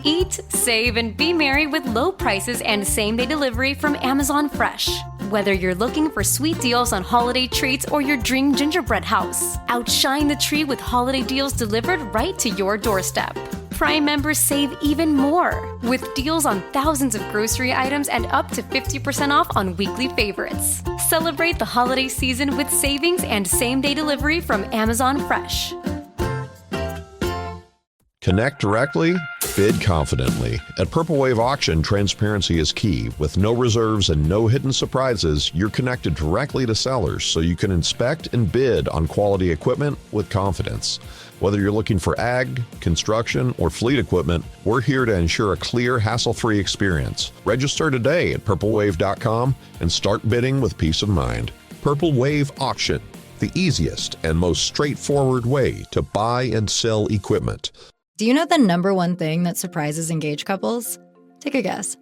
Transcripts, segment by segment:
Eat, save, and be merry with low prices and same-day delivery from Amazon Fresh. Whether you're looking for sweet deals on holiday treats or your dream gingerbread house, outshine the tree with holiday deals delivered right to your doorstep. Prime members save even more with deals on thousands of grocery items and up to 50% off on weekly favorites. Celebrate the holiday season with savings and same-day delivery from Amazon Fresh. Connect directly, bid confidently. At Purple Wave Auction, transparency is key. With no reserves and no hidden surprises, you're connected directly to sellers so you can inspect and bid on quality equipment with confidence. Whether you're looking for ag, construction, or fleet equipment, we're here to ensure a clear, hassle-free experience. Register today at purplewave.com and start bidding with peace of mind. Purple Wave Auction, the easiest and most straightforward way to buy and sell equipment. Do you know the number one thing that surprises engaged couples? Take a guess.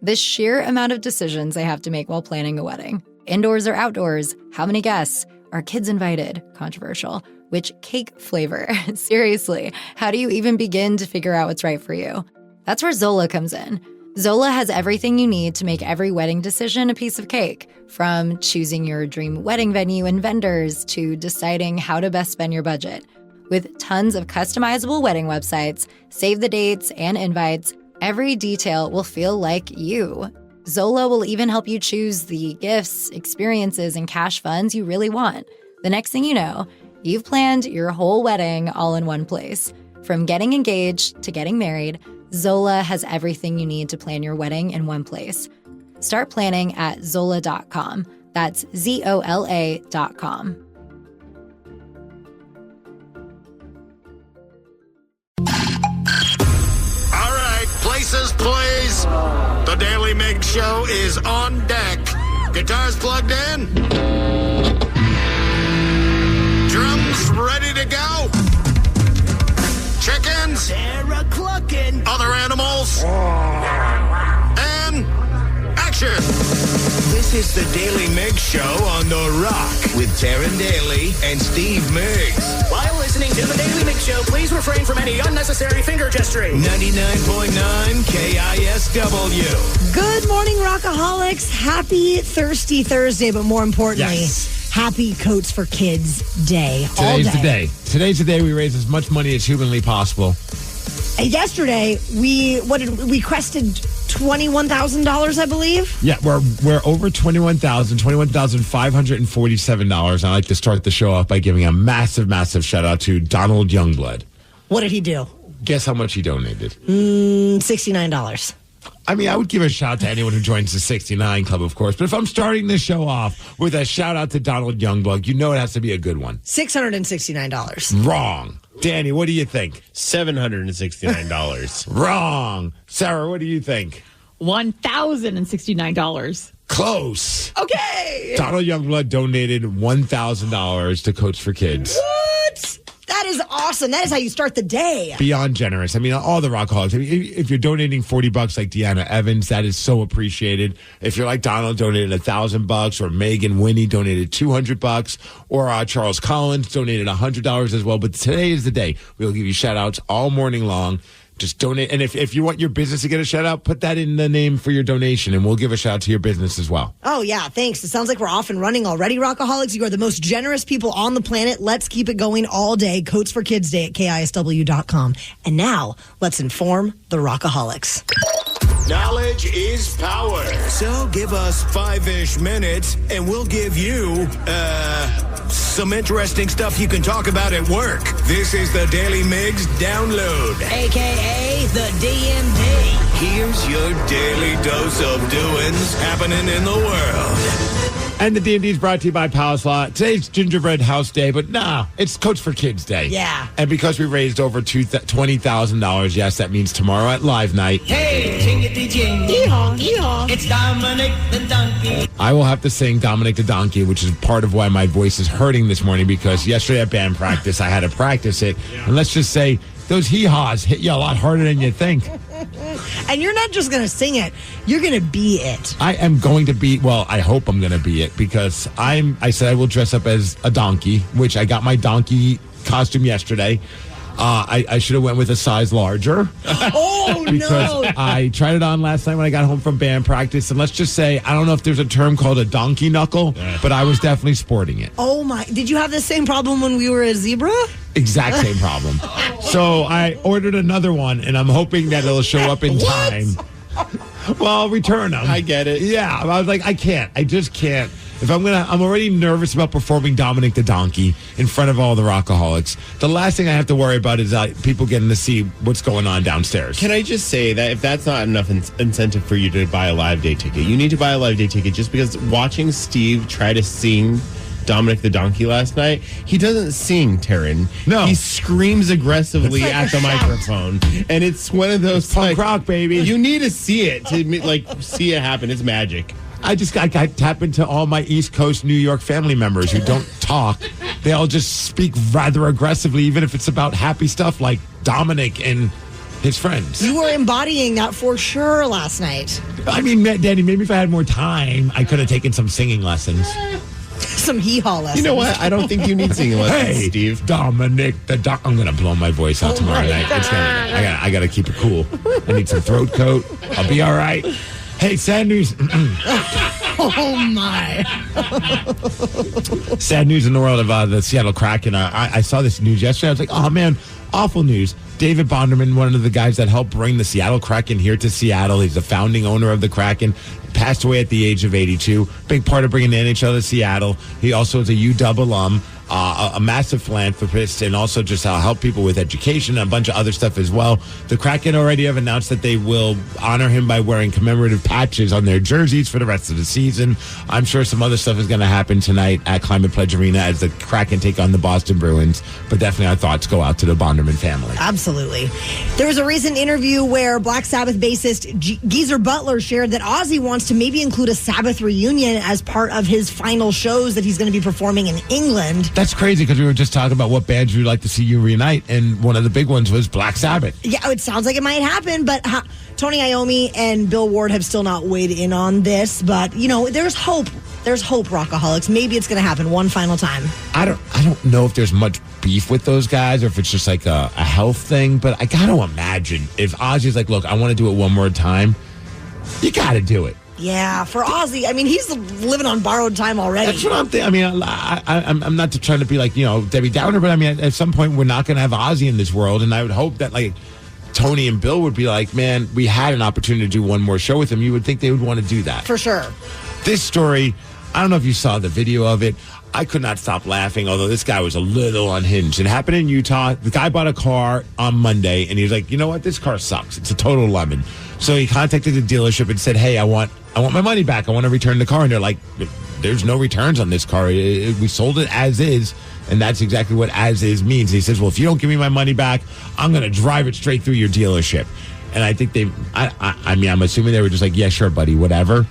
The sheer amount of decisions they have to make while planning a wedding. Indoors or outdoors? How many guests? Are kids invited? Controversial. Which cake flavor? Seriously, how do you even begin to figure out what's right for you? That's where Zola comes in. Zola has everything you need to make every wedding decision a piece of cake. From choosing your dream wedding venue and vendors to deciding how to best spend your budget. With tons of customizable wedding websites, save the dates, and invites, every detail will feel like you. Zola will even help you choose the gifts, experiences, and cash funds you really want. The next thing you know, you've planned your whole wedding all in one place. From getting engaged to getting married, Zola has everything you need to plan your wedding in one place. Start planning at Zola.com. That's ZOLA.com. Places, please. The Daly Migs Show is on deck. Guitars plugged in. Drums ready to go. Chickens. Other animals. And action. This is the Daly Migs Show on The Rock with Taryn Daly and Steve Migs. While listening to the Daly Migs Show, please refrain from any unnecessary finger gesturing. 99.9 KISW. Good morning, Rockaholics. Happy Thirsty Thursday, but more importantly, Yes. Happy Coats for Kids Day. Today's the day. Today's the day we raise as much money as humanly possible. Yesterday, we quested $21,000, I believe. Yeah, we're over $21,547. I like to start the show off by giving a massive, massive shout out to Donald Youngblood. What did he do? Guess how much he donated? $69. I mean, I would give a shout out to anyone who joins the 69 Club, of course. But if I'm starting this show off with a shout out to Donald Youngblood, you know it has to be a good one. $669. Wrong. Danny, what do you think? $769. Wrong. Sarah, what do you think? $1,069. Close. Okay. Donald Youngblood donated $1,000 to Coats for Kids. What? That is awesome. That is how you start the day. Beyond generous. I mean, all the Rockaholics. I mean, if you're donating $40 like Deanna Evans, that is so appreciated. If you're like Donald, donated $1,000, or Megan Winnie donated $200, or Charles Collins donated $100 as well. But today is the day. We'll give you shout outs all morning long. Just donate. And if you want your business to get a shout out, put that in the name for your donation, and we'll give a shout out to your business as well. Oh, yeah. Thanks. It sounds like we're off and running already, Rockaholics. You are the most generous people on the planet. Let's keep it going all day. Coats for Kids Day at KISW.com. And now, let's inform the Rockaholics. Knowledge is power. So give us 5-ish minutes, and we'll give you, some interesting stuff you can talk about at work. This is the Daily Migs Download, a.k.a. the DMD. Here's your daily dose of doings happening in the world. And the D&D is brought to you by Palace Law. Today's Gingerbread House Day, but it's Coats for Kids Day. Yeah. And because we raised over $20,000, yes, that means tomorrow at Live Night. Hey, jingity jing. Yeehaw, yeehaw. It's Dominic the Donkey. I will have to sing Dominic the Donkey, which is part of why my voice is hurting this morning, because yesterday at band practice, I had to practice it. Yeah. And let's just say, those hee-haws hit you a lot harder than you think. And you're not just going to sing it. You're going to be it. I am going to be, well, I hope I'm going to be it, because I said I will dress up as a donkey, which I got my donkey costume yesterday. I should have went with a size larger. Oh, because I tried it on last night when I got home from band practice. And let's just say, I don't know if there's a term called a donkey knuckle, but I was definitely sporting it. Oh, my. Did you have the same problem when we were a zebra? Exact same problem. So I ordered another one, and I'm hoping that it'll show up in time. Well, I'll return them. I get it. Yeah, I was like, I can't. I just can't. If I'm already nervous about performing Dominic the Donkey in front of all the Rockaholics. The last thing I have to worry about is people getting to see what's going on downstairs. Can I just say that if that's not enough incentive for you to buy a live day ticket, you need to buy a live day ticket just because watching Steve try to sing Dominic the Donkey last night, he doesn't sing, Taryn. No. He screams aggressily at the microphone. And it's one of those punk rock, baby. You need to see it to see it happen. It's magic. I tap into all my East Coast New York family members who don't talk. They all just speak rather aggressively, even if it's about happy stuff like Dominic and his friends. You were embodying that for sure last night. I mean, Danny, maybe if I had more time, I could have taken some singing lessons. Some hee-haw lessons. You know what? I don't think you need singing lessons, Hey, Steve. Dominic the I'm going to blow my voice out tomorrow night. I got to keep it cool. I need some throat coat. I'll be all right. Hey, sad news. Oh, my. Sad news in the world of the Seattle Kraken. I saw this news yesterday. I was like, oh, man, awful news. David Bonderman, one of the guys that helped bring the Seattle Kraken here to Seattle. He's the founding owner of the Kraken. Passed away at the age of 82. Big part of bringing the NHL to Seattle. He also is a UW alum. A massive philanthropist, and also just help people with education and a bunch of other stuff as well. The Kraken already have announced that they will honor him by wearing commemorative patches on their jerseys for the rest of the season. I'm sure some other stuff is going to happen tonight at Climate Pledge Arena as the Kraken take on the Boston Bruins. But definitely our thoughts go out to the Bonderman family. Absolutely. There was a recent interview where Black Sabbath bassist Geezer Butler shared that Ozzy wants to maybe include a Sabbath reunion as part of his final shows that he's going to be performing in England. That's crazy because we were just talking about what bands you'd like to see you reunite, and one of the big ones was Black Sabbath. Yeah, it sounds like it might happen, but Tony Iommi and Bill Ward have still not weighed in on this. But, there's hope. There's hope, Rockaholics. Maybe it's going to happen one final time. I don't know if there's much beef with those guys or if it's just like a health thing, but I got to imagine if Ozzy's like, look, I want to do it one more time, you got to do it. Yeah, for Ozzy, I mean, he's living on borrowed time already. That's what I'm thinking. I mean, I'm not trying to be like, Debbie Downer, but I mean, at some point, we're not going to have Ozzy in this world, and I would hope that, like, Tony and Bill would be like, man, we had an opportunity to do one more show with him. You would think they would want to do that. For sure. This story, I don't know if you saw the video of it. I could not stop laughing, although this guy was a little unhinged. It happened in Utah. The guy bought a car on Monday, and he was like, you know what? This car sucks. It's a total lemon. So he contacted the dealership and said, hey, I want my money back. I want to return the car. And they're like, there's no returns on this car. We sold it as is. And that's exactly what as is means. He says, well, if you don't give me my money back, I'm going to drive it straight through your dealership. And I think I'm assuming they were just like, yeah, sure, buddy, whatever.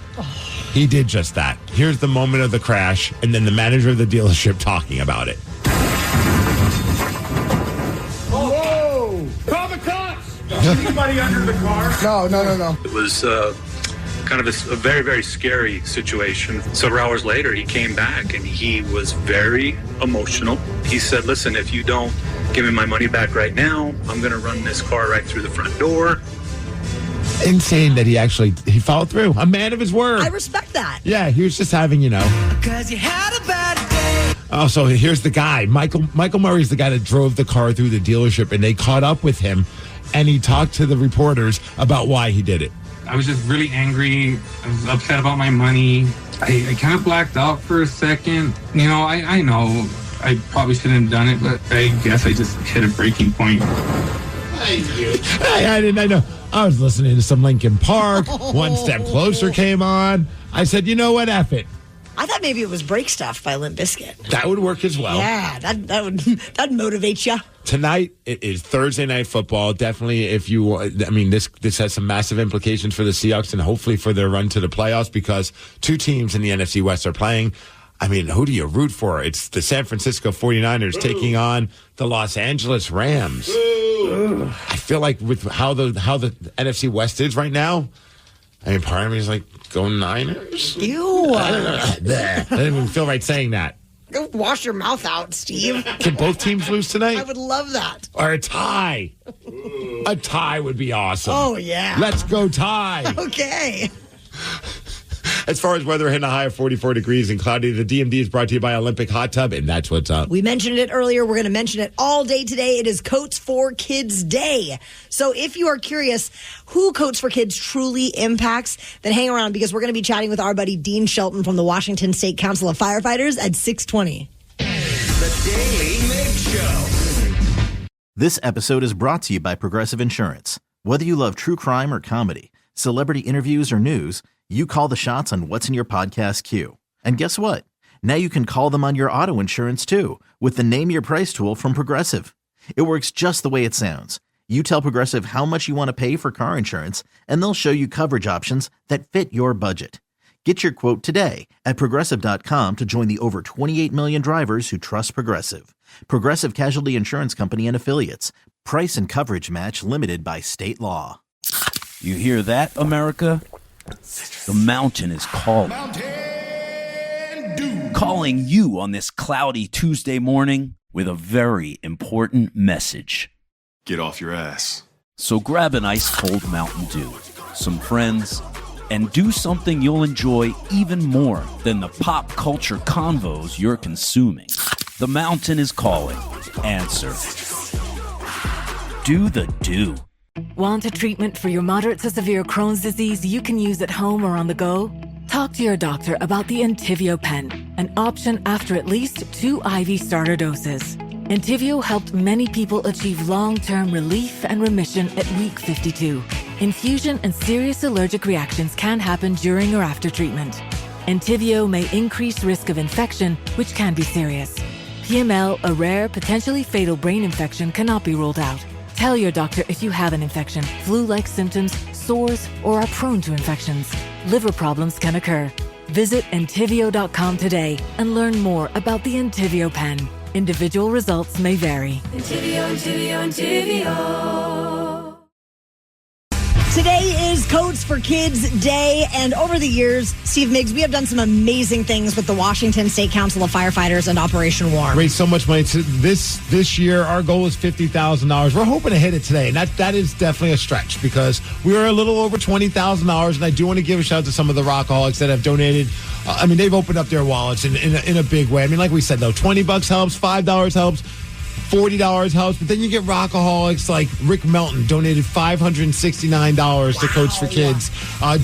He did just that. Here's the moment of the crash, and then the manager of the dealership talking about it. Whoa! Call the cops! Anybody under the car? No. It was kind of a very, very scary situation. Several hours later, he came back, and he was very emotional. He said, listen, if you don't give me my money back right now, I'm going to run this car right through the front door. Insane that he followed through. A man of his word. I respect that. Yeah, he was just having, Cause you had a bad day. Oh, so here's the guy. Michael Murray's the guy that drove the car through the dealership, and they caught up with him, and he talked to the reporters about why he did it. I was just really angry. I was upset about my money. I kind of blacked out for a second. I know I probably shouldn't have done it, but I guess I just hit a breaking point. Thank you. I know. I was listening to some Linkin Park. One Step Closer came on. I said, you know what? F it. I thought maybe it was Break Stuff by Limp Bizkit. That would work as well. Yeah, that'd motivate you. Tonight, it is Thursday Night Football. Definitely, this has some massive implications for the Seahawks and hopefully for their run to the playoffs because two teams in the NFC West are playing. I mean, who do you root for? It's the San Francisco 49ers taking on the Los Angeles Rams. I feel like with how the NFC West is right now, I mean, part of me is like, go Niners. Ew. I don't know. I didn't even feel right saying that. Go wash your mouth out, Steve. Can both teams lose tonight? I would love that. Or a tie. A tie would be awesome. Oh, yeah. Let's go tie. Okay. As far as weather, hitting a high of 44 degrees and cloudy, the DMD is brought to you by Olympic Hot Tub, and that's what's up. We mentioned it earlier. We're going to mention it all day today. It is Coats for Kids Day. So if you are curious who Coats for Kids truly impacts, then hang around because we're going to be chatting with our buddy Dean Shelton from the Washington State Council of Firefighters at 6:20. The Daily Migs Show. This episode is brought to you by Progressive Insurance. Whether you love true crime or comedy, celebrity interviews or news, you call the shots on what's in your podcast queue. And guess what? Now you can call them on your auto insurance too with the Name Your Price tool from Progressive. It works just the way it sounds. You tell Progressive how much you want to pay for car insurance, and they'll show you coverage options that fit your budget. Get your quote today at Progressive.com to join the over 28 million drivers who trust Progressive. Progressive Casualty Insurance Company and Affiliates. Price and coverage match limited by state law. You hear that, America? The mountain is calling. Calling you on this cloudy Tuesday morning with a very important message. Get off your ass. So grab an ice cold Mountain Dew, some friends, and do something you'll enjoy even more than the pop culture convos you're consuming. The mountain is calling. Answer. Do the do. Want a treatment for your moderate to severe Crohn's disease you can use at home or on the go? Talk to your doctor about the Entyvio pen, an option after at least 2 IV starter doses. Entyvio helped many people achieve long-term relief and remission at week 52. Infusion and serious allergic reactions can happen during or after treatment. Entyvio may increase risk of infection, which can be serious. PML, a rare, potentially fatal brain infection, cannot be ruled out. Tell your doctor if you have an infection, flu-like symptoms, sores, or are prone to infections. Liver problems can occur. Visit Entyvio.com today and learn more about the Entyvio pen. Individual results may vary. Entyvio. Today is Coats for Kids Day, and over the years, Steve Migs, we have done some amazing things with the Washington State Council of Firefighters and Operation Warm. Raised so much money. This year, our goal is $50,000. We're hoping to hit it today, and that is definitely a stretch because we are a little over $20,000, and I do want to give a shout out to some of the Rockaholics that have donated. They've opened up their wallets in a big way. Like we said, though, $20 helps, $5 helps. $40 helps, but then you get Rockaholics like Rick Melton donated $569 to Coats for Kids.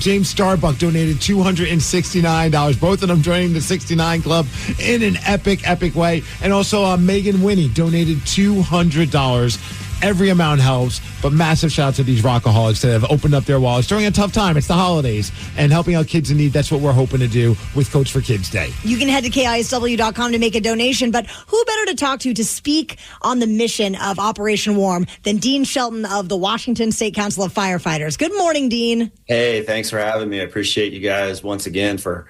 James Starbuck donated $269. Both of them joining the 69 Club in an epic way. And also Megan Winnie donated $200. Every amount helps, but massive shout out to these Rockaholics that have opened up their wallets during a tough time. It's the holidays and helping out kids in need. That's what we're hoping to do with Coats for Kids Day. You can head to KISW.com to make a donation, but who better to talk to speak on the mission of Operation Warm than Dean Shelton of the Washington State Council of Firefighters. Good morning, Dean. Hey, thanks for having me. I appreciate you guys once again for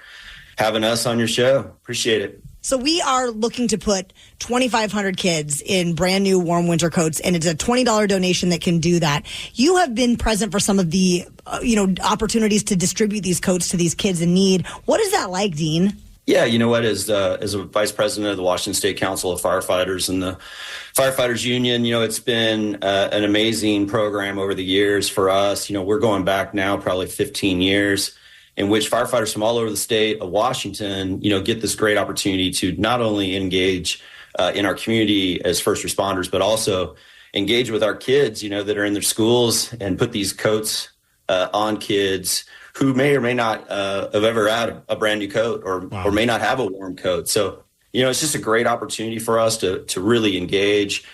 having us on your show. Appreciate it. So we are looking to put 2,500 kids in brand new warm winter coats, and it's a $20 donation that can do that. You have been present for some of the, opportunities to distribute these coats to these kids in need. What is that like, Dean? Yeah, you know what? As a vice president of the Washington State Council of Firefighters and the Firefighters Union, it's been an amazing program over the years for us. We're going back now probably 15 years. In which firefighters from all over the state of Washington, get this great opportunity to not only engage in our community as first responders, but also engage with our kids, that are in their schools and put these coats on kids who may or may not have ever had a brand new coat or may not have a warm coat. So, it's just a great opportunity for us to really engage,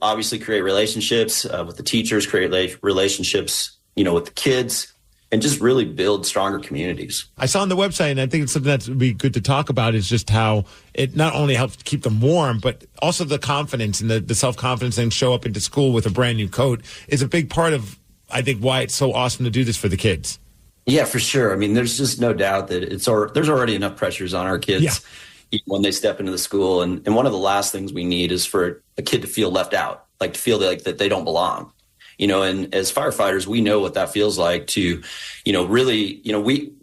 obviously create relationships with the teachers, create relationships, with the kids, and just really build stronger communities. I saw on the website, and I think it's something that would be good to talk about, is just how it not only helps keep them warm, but also the confidence and the self-confidence and show up into school with a brand new coat is a big part of, I think, why it's so awesome to do this for the kids. Yeah, for sure. There's just no doubt that there's already enough pressures on our kids when they step into the school. And one of the last things we need is for a kid to feel left out, like to feel like that they don't belong. and as firefighters, we know what that feels like to, really,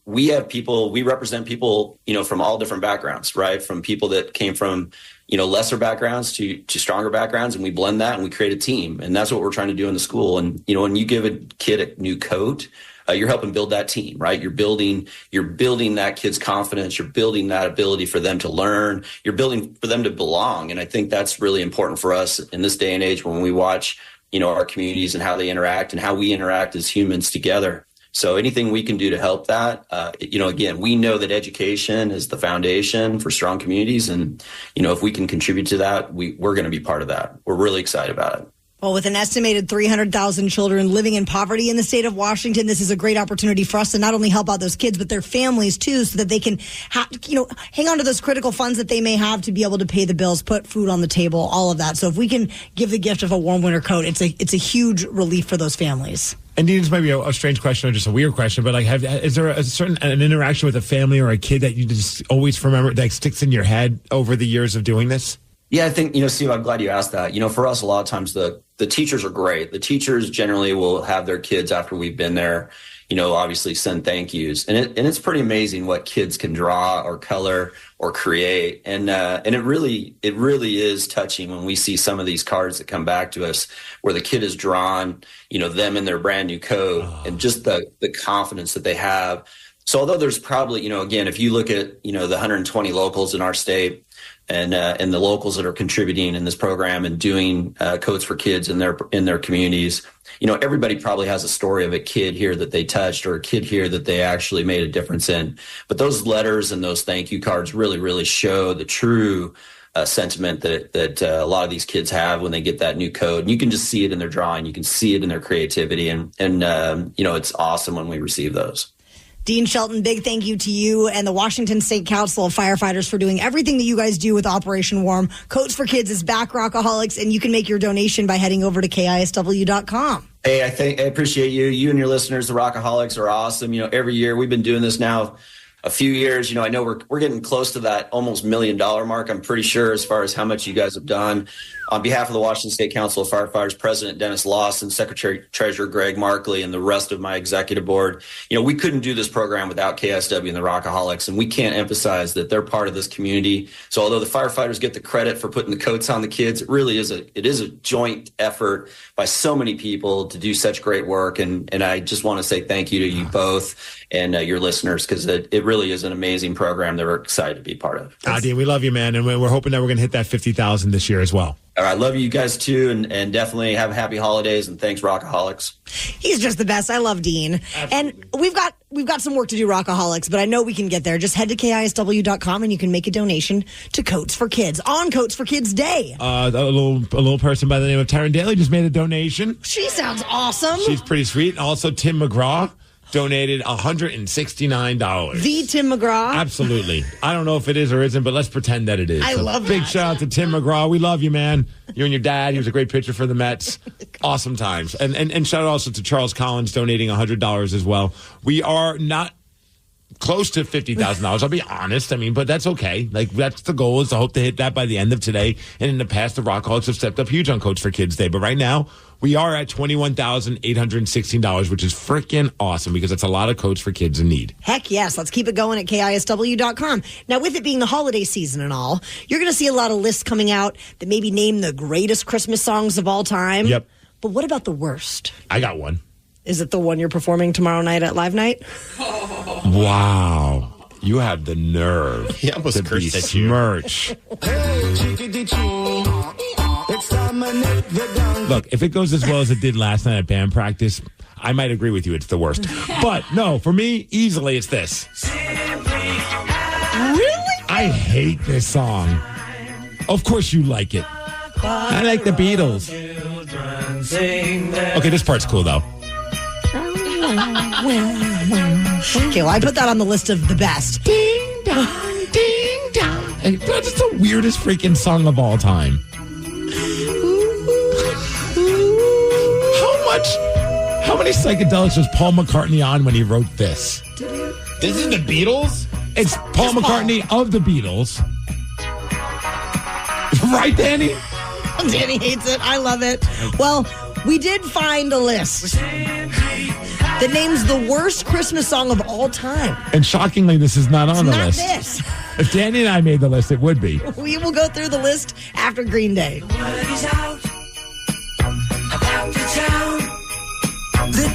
we have people, we represent people, from all different backgrounds, right? From people that came from, lesser backgrounds to stronger backgrounds, and we blend that and we create a team. And that's what we're trying to do in the school. And, when you give a kid a new coat, you're helping build that team, right? You're building that kid's confidence. You're building that ability for them to learn. You're building for them to belong. And I think that's really important for us in this day and age when we watch, our communities and how they interact and how we interact as humans together. So anything we can do to help that, again, we know that education is the foundation for strong communities. And, if we can contribute to that, we're going to be part of that. We're really excited about it. Well, with an estimated 300,000 children living in poverty in the state of Washington, this is a great opportunity for us to not only help out those kids, but their families too, so that they can, hang on to those critical funds that they may have to be able to pay the bills, put food on the table, all of that. So if we can give the gift of a warm winter coat, it's a huge relief for those families. And Dean, this might be a strange question or just a weird question, but is there an interaction with a family or a kid that you just always remember that sticks in your head over the years of doing this? Yeah, I think, Steve, I'm glad you asked that. For us, a lot of times the teachers are great. The teachers generally will have their kids after we've been there, obviously send thank yous. And it's pretty amazing what kids can draw or color or create. And it really is touching when we see some of these cards that come back to us where the kid has drawn, them in their brand new coat and just the confidence that they have. So although there's probably, again, if you look at, the 120 locals in our state, and the locals that are contributing in this program and doing coats for kids in their communities, everybody probably has a story of a kid here that they touched or a kid here that they actually made a difference in. But those letters and those thank you cards really, really show the true sentiment that a lot of these kids have when they get that new coat. And you can just see it in their drawing. You can see it in their creativity. And it's awesome when we receive those. Dean Shelton, big thank you to you and the Washington State Council of Firefighters for doing everything that you guys do with Operation Warm. Coats for Kids is back, Rockaholics, and you can make your donation by heading over to KISW.com. Hey, I appreciate you. You and your listeners, the Rockaholics, are awesome. Every year we've been doing this now a few years. I know we're getting close to that almost $1 million mark. I'm pretty sure as far as how much you guys have done. On behalf of the Washington State Council of Firefighters, President Dennis Lawson, Secretary Treasurer Greg Markley, and the rest of my executive board, we couldn't do this program without KISW and the Rockaholics, and we can't emphasize that they're part of this community. So although the firefighters get the credit for putting the coats on the kids, it really is a joint effort by so many people to do such great work. And I just want to say thank you to you both and your listeners, because it really is an amazing program that we're excited to be part of. Dean, we love you, man, and we're hoping that we're going to hit that 50,000 this year as well. All right, love you guys too, and definitely have happy holidays, and thanks, Rockaholics. He's just the best. I love Dean. Absolutely. And we've got some work to do, Rockaholics, but I know we can get there. Just head to KISW.com and you can make a donation to Coats for Kids on Coats for Kids Day. A little person by the name of Taryn Daly just made a donation. She sounds awesome. She's pretty sweet. Also, Tim McGraw donated $169. The Tim McGraw? Absolutely. I don't know if it is or isn't, but let's pretend that it is. I love big that. shout out to Tim McGraw. We love you, man. You and your dad. He was a great pitcher for the Mets. Awesome times. And shout out also to Charles Collins donating $100 as well. We are not close to $50,000. I'll be honest. But that's okay. That's the goal, is to hope to hit that by the end of today. And in the past, the Rockaholics have stepped up huge on Coats for Kids Day. But right now, we are at $21,816, which is freaking awesome, because that's a lot of coats for kids in need. Heck yes. Let's keep it going at KISW.com. Now, with it being the holiday season and all, you're going to see a lot of lists coming out that maybe name the greatest Christmas songs of all time. Yep. But what about the worst? I got one. Is it the one you're performing tomorrow night at Live Night? Wow. You have the nerve He almost to cursed at besmirch. Look, if it goes as well as it did last night at band practice, I might agree with you. It's the worst. But no, for me, easily it's this. Really? I hate this song. Of course you like it. I like the Beatles. Okay, this part's cool, though. Okay, well, I put that on the list of the best. Ding dong, ding dong. That's the weirdest freaking song of all time. How many psychedelics was Paul McCartney on when he wrote this? This is the Beatles? It's Paul McCartney of the Beatles. Right, Danny? Danny hates it. I love it. Well, We did find a list that names the worst Christmas song of all time. And shockingly, this is not on the list. This. If Danny and I made the list, it would be. We will go through the list after Green Day. The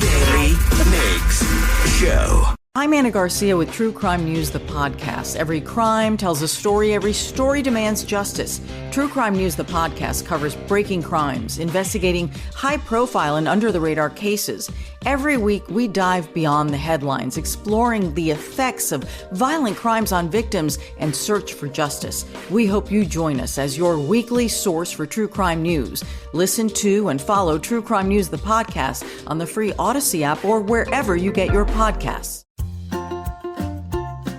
Daily Migs Show. I'm Anna Garcia with True Crime News, the podcast. Every crime tells a story. Every story demands justice. True Crime News, the podcast, covers breaking crimes, investigating high-profile and under-the-radar cases. Every week, we dive beyond the headlines, exploring the effects of violent crimes on victims and search for justice. We hope you join us as your weekly source for true crime news. Listen to and follow True Crime News, the podcast, on the free Odyssey app or wherever you get your podcasts.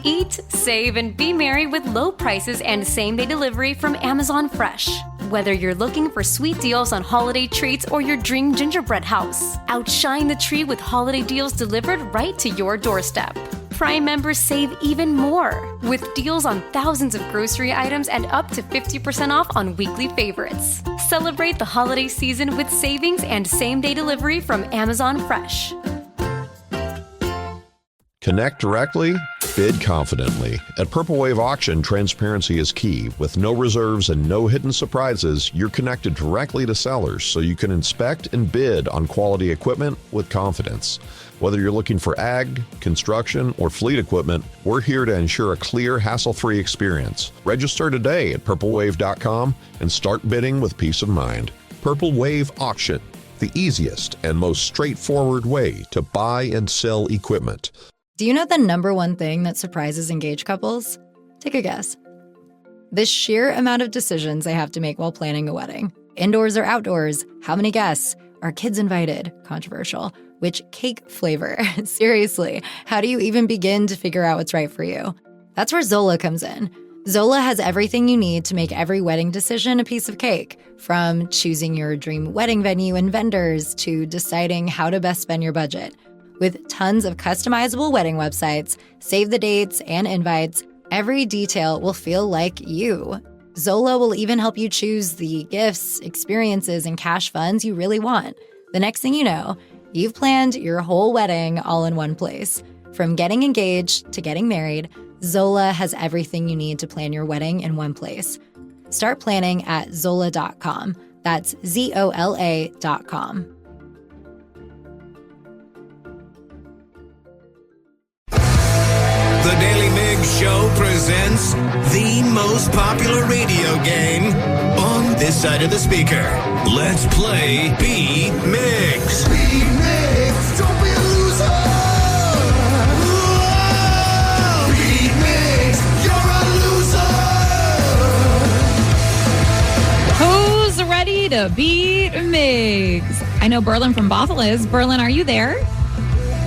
Eat, save, and be merry with low prices and same-day delivery from Amazon Fresh. Whether you're looking for sweet deals on holiday treats or your dream gingerbread house, outshine the tree with holiday deals delivered right to your doorstep. Prime members save even more with deals on thousands of grocery items and up to 50% off on weekly favorites. Celebrate the holiday season with savings and same-day delivery from Amazon Fresh. Connect directly, bid confidently. At Purple Wave Auction, transparency is key. With no reserves and no hidden surprises, you're connected directly to sellers so you can inspect and bid on quality equipment with confidence. Whether you're looking for ag, construction, or fleet equipment, we're here to ensure a clear, hassle-free experience. Register today at purplewave.com and start bidding with peace of mind. Purple Wave Auction, the easiest and most straightforward way to buy and sell equipment. Do you know the number one thing that surprises engaged couples? Take a guess. The sheer amount of decisions they have to make while planning a wedding. Indoors or outdoors? How many guests? Are kids invited? Controversial. Which cake flavor? Seriously, how do you even begin to figure out what's right for you? That's where Zola comes in. Zola has everything you need to make every wedding decision a piece of cake. From choosing your dream wedding venue and vendors to deciding how to best spend your budget. With tons of customizable wedding websites, save the dates, and invites, every detail will feel like you. Zola will even help you choose the gifts, experiences, and cash funds you really want. The next thing you know, you've planned your whole wedding all in one place. From getting engaged to getting married, Zola has everything you need to plan your wedding in one place. Start planning at Zola.com. That's ZOLA.com. The Daily Migs Show presents the most popular radio game on this side of the speaker. Let's play Beat Migs. Beat Migs, don't be a loser. Whoa. Beat Migs, you're a loser. Who's ready to beat Migs? I know Berlin from Bothell is. Berlin, are you there?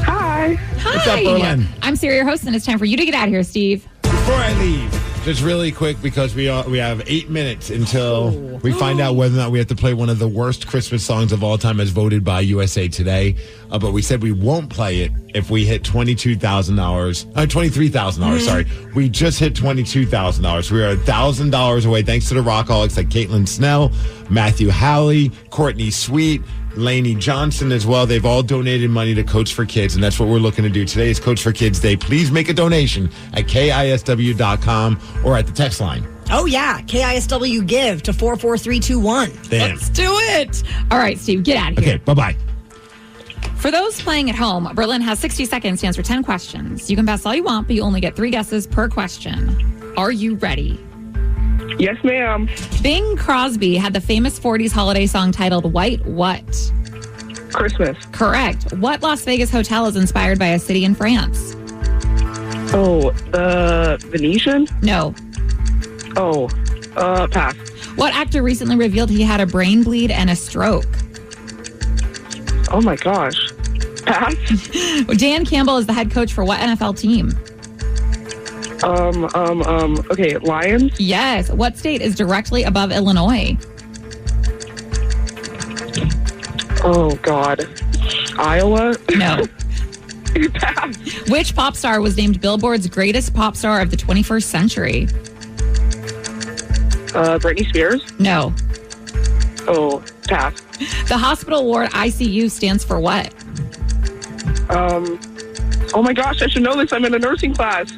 Hi. What's up, Berlin? I'm Siri, your host, and it's time for you to get out of here, Steve. Before I leave, just really quick, because we have 8 minutes until we find out whether or not we have to play one of the worst Christmas songs of all time as voted by USA Today. But we said we won't play it if we hit $23,000. Sorry. We just hit $22,000. We are $1,000 away thanks to the Rockaholics like Caitlin Snell, Matthew Halley, Courtney Sweet, Lainey Johnson as well. They've all donated money to Coach for Kids, and that's what we're looking to do. Today is Coach for Kids Day. Please make a donation at KISW.com or at the text line. Oh, yeah. KISW give to 44321. Damn. Let's do it. All right, Steve, get out of here. Okay, bye-bye. For those playing at home, Berlin has 60 seconds to answer 10 questions. You can pass all you want, but you only get 3 guesses per question. Are you ready? Yes, ma'am. Bing Crosby had the famous 40s holiday song titled White What? Christmas. Correct. What Las Vegas hotel is inspired by a city in France? Oh, the Venetian? No. Oh, pass. What actor recently revealed he had a brain bleed and a stroke? Oh my gosh. Pass. Dan Campbell is the head coach for what NFL team? Okay, Lions? Yes. What state is directly above Illinois? Oh, God. Iowa? No. Which pop star was named Billboard's greatest pop star of the 21st century? Britney Spears? No. Oh, pass. The hospital ward ICU stands for what? Oh my gosh, I should know this. I'm in a nursing class.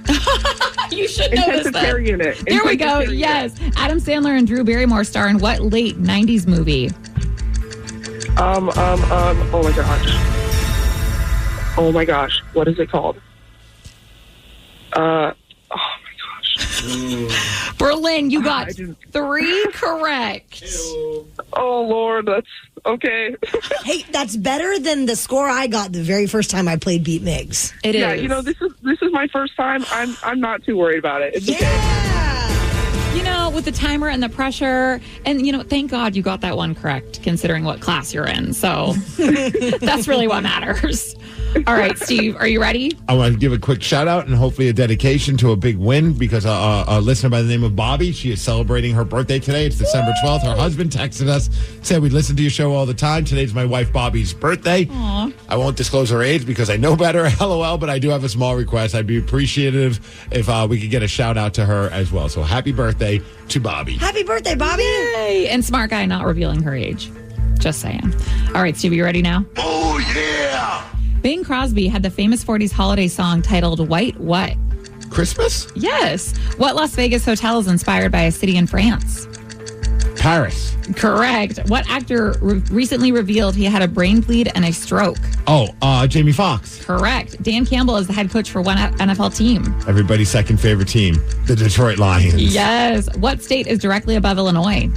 You should know this. Intensive care unit. There we go. Yes. Adam Sandler and Drew Barrymore star in what late 90s movie? Oh my gosh. Oh my gosh. What is it called? Berlin, you got 3 correct. Oh, Lord, that's okay. Hey, that's better than the score I got the very first time I played Beat Migs. It is. Yeah, you know, this is my first time. I'm not too worried about it. It's okay. You know, with the timer and the pressure, and, you know, thank God you got that one correct, considering what class you're in. So that's really what matters. All right, Steve, are you ready? I want to give a quick shout out and hopefully a dedication to a big win because a listener by the name of Bobby, she is celebrating her birthday today. It's December 12th. Her husband texted us, said we listen to your show all the time. Today's my wife Bobby's birthday. Aww. I won't disclose her age because I know better, LOL, but I do have a small request. I'd be appreciative if we could get a shout out to her as well. So happy birthday to Bobby. Happy birthday, Bobby. Yay. And smart guy not revealing her age. Just saying. All right, Steve, you ready now? Oh, yeah. Bing Crosby had the famous 40s holiday song titled White What? Christmas? Yes. What Las Vegas hotel is inspired by a city in France? Paris. Correct. What actor recently revealed he had a brain bleed and a stroke? Oh, Jamie Foxx. Correct. Dan Campbell is the head coach for one NFL team. Everybody's second favorite team, the Detroit Lions. Yes. What state is directly above Illinois?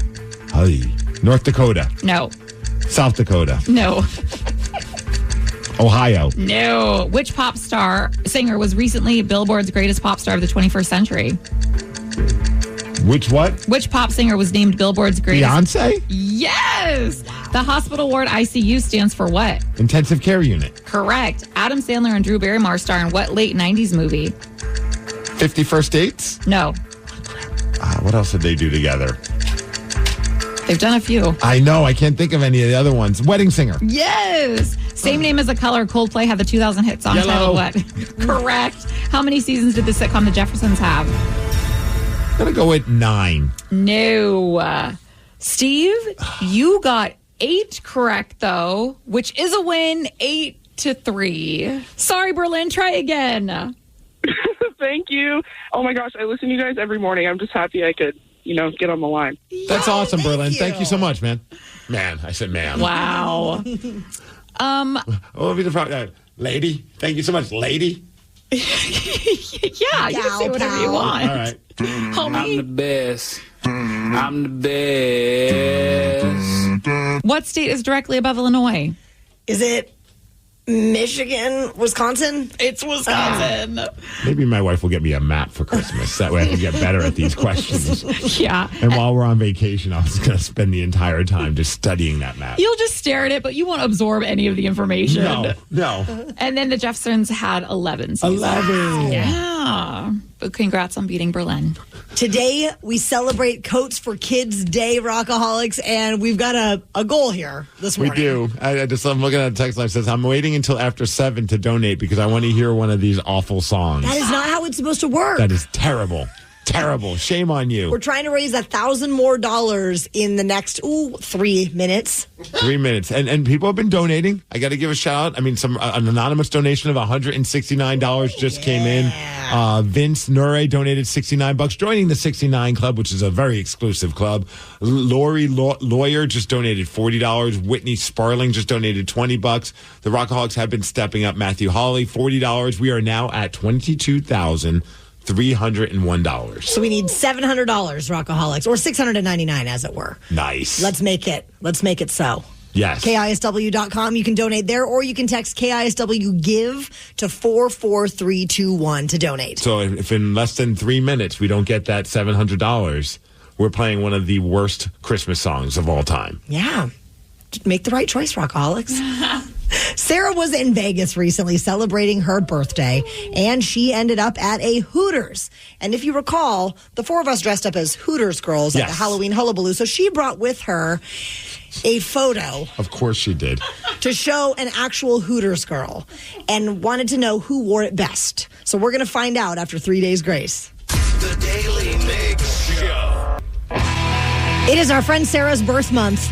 Hey. North Dakota. No. South Dakota. No. Ohio. No. Which pop singer was recently Billboard's greatest pop star of the 21st century? Which what? Which pop singer was named Billboard's greatest? Beyonce? Yes. The hospital ward ICU stands for what? Intensive care unit. Correct. Adam Sandler and Drew Barrymore star in what late 90s movie? 50 First Dates? No. What else did they do together? They've done a few. I know. I can't think of any of the other ones. Wedding Singer. Yes. Same name as the color. Coldplay had the 2000 hit song titled what? Correct. How many seasons did the sitcom The Jeffersons have? I'm going to go with 9. No. Steve, you got 8 correct, though, which is a win, 8-3. Sorry, Berlin. Try again. Thank you. Oh, my gosh. I listen to you guys every morning. I'm just happy I could, get on the line. That's awesome, Berlin. Thank you so much, man. Man. I said man. Wow. What would be the problem? Lady? Thank you so much, lady. Yeah, you can say whatever you want. All right. Homie. I'm the best. I'm the best. What state is directly above Illinois? Is it Michigan, Wisconsin? It's Wisconsin. Maybe my wife will get me a map for Christmas. That way I can get better at these questions. Yeah. And while we're on vacation, I was going to spend the entire time just studying that map. You'll just stare at it, but you won't absorb any of the information. No. And then the Jeffersons had 11 seasons. 11. Yeah. But congrats on beating Berlin. Today, we celebrate Coats for Kids Day, Rockaholics, and we've got a goal here this morning. We do. I'm looking at a text line that says, I'm waiting until after 7 to donate because I want to hear one of these awful songs. That is not how it's supposed to work. That is terrible. Terrible. Shame on you. We're trying to raise $1,000 more in the next 3 minutes. 3 minutes. And people have been donating. I got to give a shout out. I mean, an anonymous donation of $169 just came in. Vince Nure donated $69, joining the 69 Club, which is a very exclusive club. Lori Lawyer just donated $40. Whitney Sparling just donated $20. The Rockaholics have been stepping up. Matthew Hawley, $40. We are now at $22,301. So we need $700, Rockaholics, or $699, as it were. Nice. Let's make it so. Yes. KISW.com. You can donate there, or you can text KISW GIVE to 44321 to donate. So if in less than 3 minutes we don't get that $700, we're playing one of the worst Christmas songs of all time. Yeah. Make the right choice, Rockaholics. Sarah was in Vegas recently celebrating her birthday, and she ended up at a Hooters. And if you recall, the 4 of us dressed up as Hooters girls at the Halloween Hullabaloo. So she brought with her a photo. Of course she did. To show an actual Hooters girl, and wanted to know who wore it best. So we're going to find out after 3 days grace. The Daily Migs Show. It is our friend Sarah's birth month.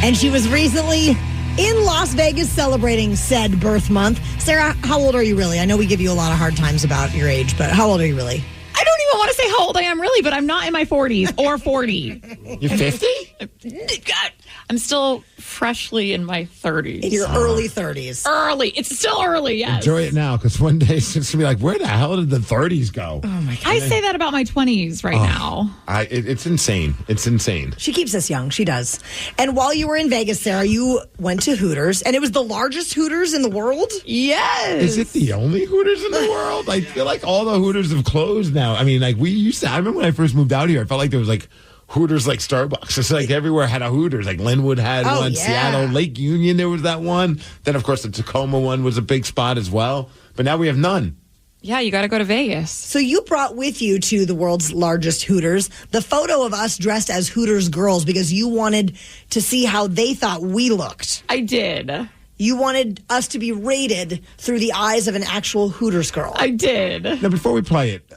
And she was recently in Las Vegas celebrating said birth month. Sarah, how old are you really? I know we give you a lot of hard times about your age, but how old are you really? I don't even want to say how old I am really, but I'm not in my 40s or 40. You're 50? God, I'm still freshly in my 30s. In your early 30s. Early. It's still early, yes. Enjoy it now, because one day it's going to be like, where the hell did the 30s go? Oh, my God. I say that about my 20s right now. It's insane. It's insane. She keeps us young. She does. And while you were in Vegas, Sarah, you went to Hooters, and it was the largest Hooters in the world? Yes. Is it the only Hooters in the world? I feel like all the Hooters have closed now. I mean, like I remember when I first moved out here, I felt like there was like Hooters like Starbucks. It's like everywhere had a Hooters. Like Linwood had one, yeah. Seattle, Lake Union, there was that one. Then, of course, the Tacoma one was a big spot as well. But now we have none. Yeah, you got to go to Vegas. So you brought with you to the world's largest Hooters the photo of us dressed as Hooters girls because you wanted to see how they thought we looked. I did. You wanted us to be rated through the eyes of an actual Hooters girl. I did. Now, before we play it,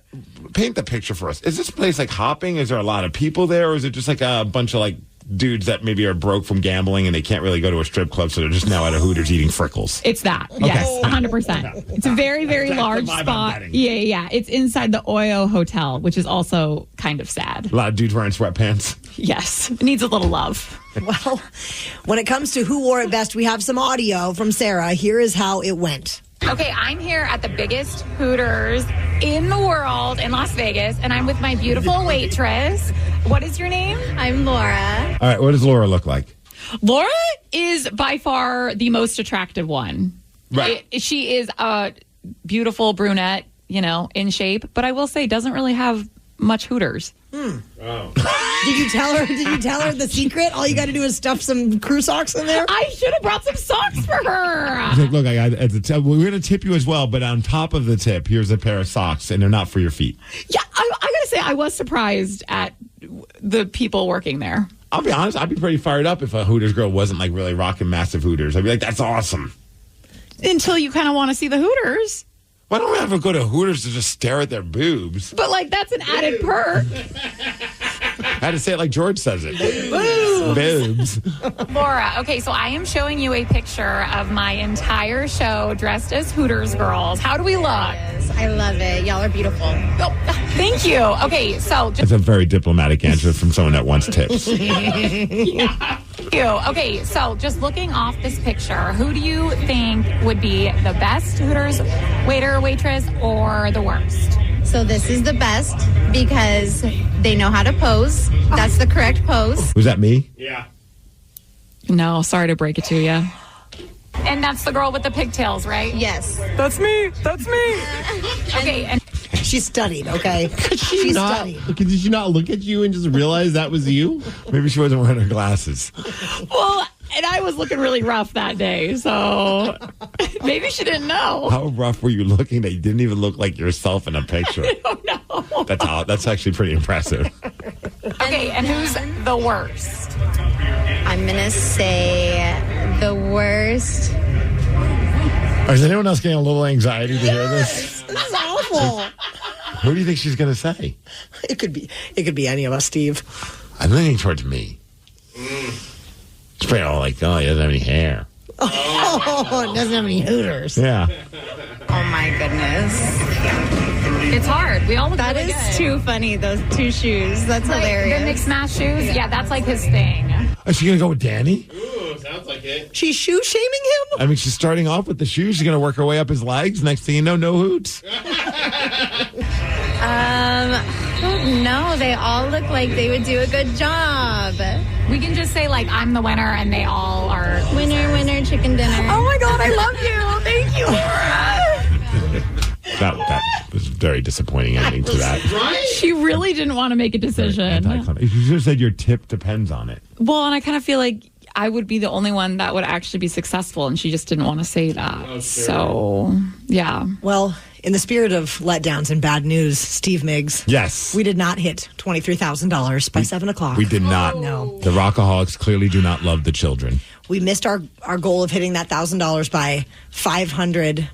paint the picture for us. Is this place like hopping? Is there a lot of people there? Or is it just like a bunch of like dudes that maybe are broke from gambling and they can't really go to a strip club, so they're just now at a Hooters eating frickles? It's that. Yes, 100%. It's a very, very large spot. Yeah. It's inside the Oyo Hotel, which is also kind of sad. A lot of dudes wearing sweatpants. Yes. It needs a little love. Well, when it comes to who wore it best, we have some audio from Sarah. Here is how it went. Okay, I'm here at the biggest Hooters in the world in Las Vegas, and I'm with my beautiful waitress. What is your name? I'm Laura. All right, what does Laura look like? Laura is by far the most attractive one. Right. She is a beautiful brunette, in shape, but I will say doesn't really have much Hooters. Oh. Did you tell her the secret? All you got to do is stuff some crew socks in there? I should have brought some socks for her. He's like, look, we're going to tip you as well, but on top of the tip, here's a pair of socks, and they're not for your feet. Yeah, I got to say, I was surprised at the people working there. I'll be honest, I'd be pretty fired up if a Hooters girl wasn't like really rocking massive Hooters. I'd be like, that's awesome. Until you kind of want to see the Hooters. Why don't we ever go to Hooters to just stare at their boobs? But that's an added perk. I had to say it like George says it. Boobs. Laura, okay, so I am showing you a picture of my entire show dressed as Hooters girls. How do we look? Yes, I love it. Y'all are beautiful. Oh, thank you. Okay, so... That's a very diplomatic answer from someone that wants tips. Yeah. Okay, so just looking off this picture, who do you think would be the best Hooters waiter or waitress or the worst? So this is the best because they know how to pose. That's the correct pose. Was that me? Yeah. No, sorry to break it to you. And that's the girl with the pigtails, right? Yes. That's me. That's me. Okay, and she studied, okay? She studied. Did she not look at you and just realize that was you? Maybe she wasn't wearing her glasses. Well, and I was looking really rough that day, so maybe she didn't know. How rough were you looking that you didn't even look like yourself in a picture? I don't know. That's actually pretty impressive. Okay, and who's the worst? I'm going to say the worst. Is anyone else getting a little anxiety to hear this? This is awful. Who do you think she's going to say? It could be any of us, Steve. I'm leaning towards me. It's pretty all like, oh, he doesn't have any hair. Oh, it doesn't have any Hooters. Yeah. Oh, my goodness. It's hard. We all look That really is good. too funny, those two shoes. That's hilarious. The mixed match shoes? Yeah, that's like his thing. Is she going to go with Danny? Ooh, sounds like it. She's shoe shaming him? I mean, she's starting off with the shoes. She's going to work her way up his legs. Next thing you know, no hoots. I don't know. They all look like they would do a good job. We can just say, I'm the winner, and they all are... Winner, winner, chicken dinner. Oh, my God, I love you. Thank you, Laura. That was a very disappointing ending to that. Right? She really didn't want to make a decision. You should have said your tip depends on it. Well, and I kind of feel like I would be the only one that would actually be successful, and she just didn't want to say that. Oh, sure. So, yeah. Well, in the spirit of letdowns and bad news, Steve Migs. Yes. We did not hit $23,000 by 7 o'clock. We did not. No. The Rockaholics clearly do not love the children. We missed our goal of hitting that $1,000 by 500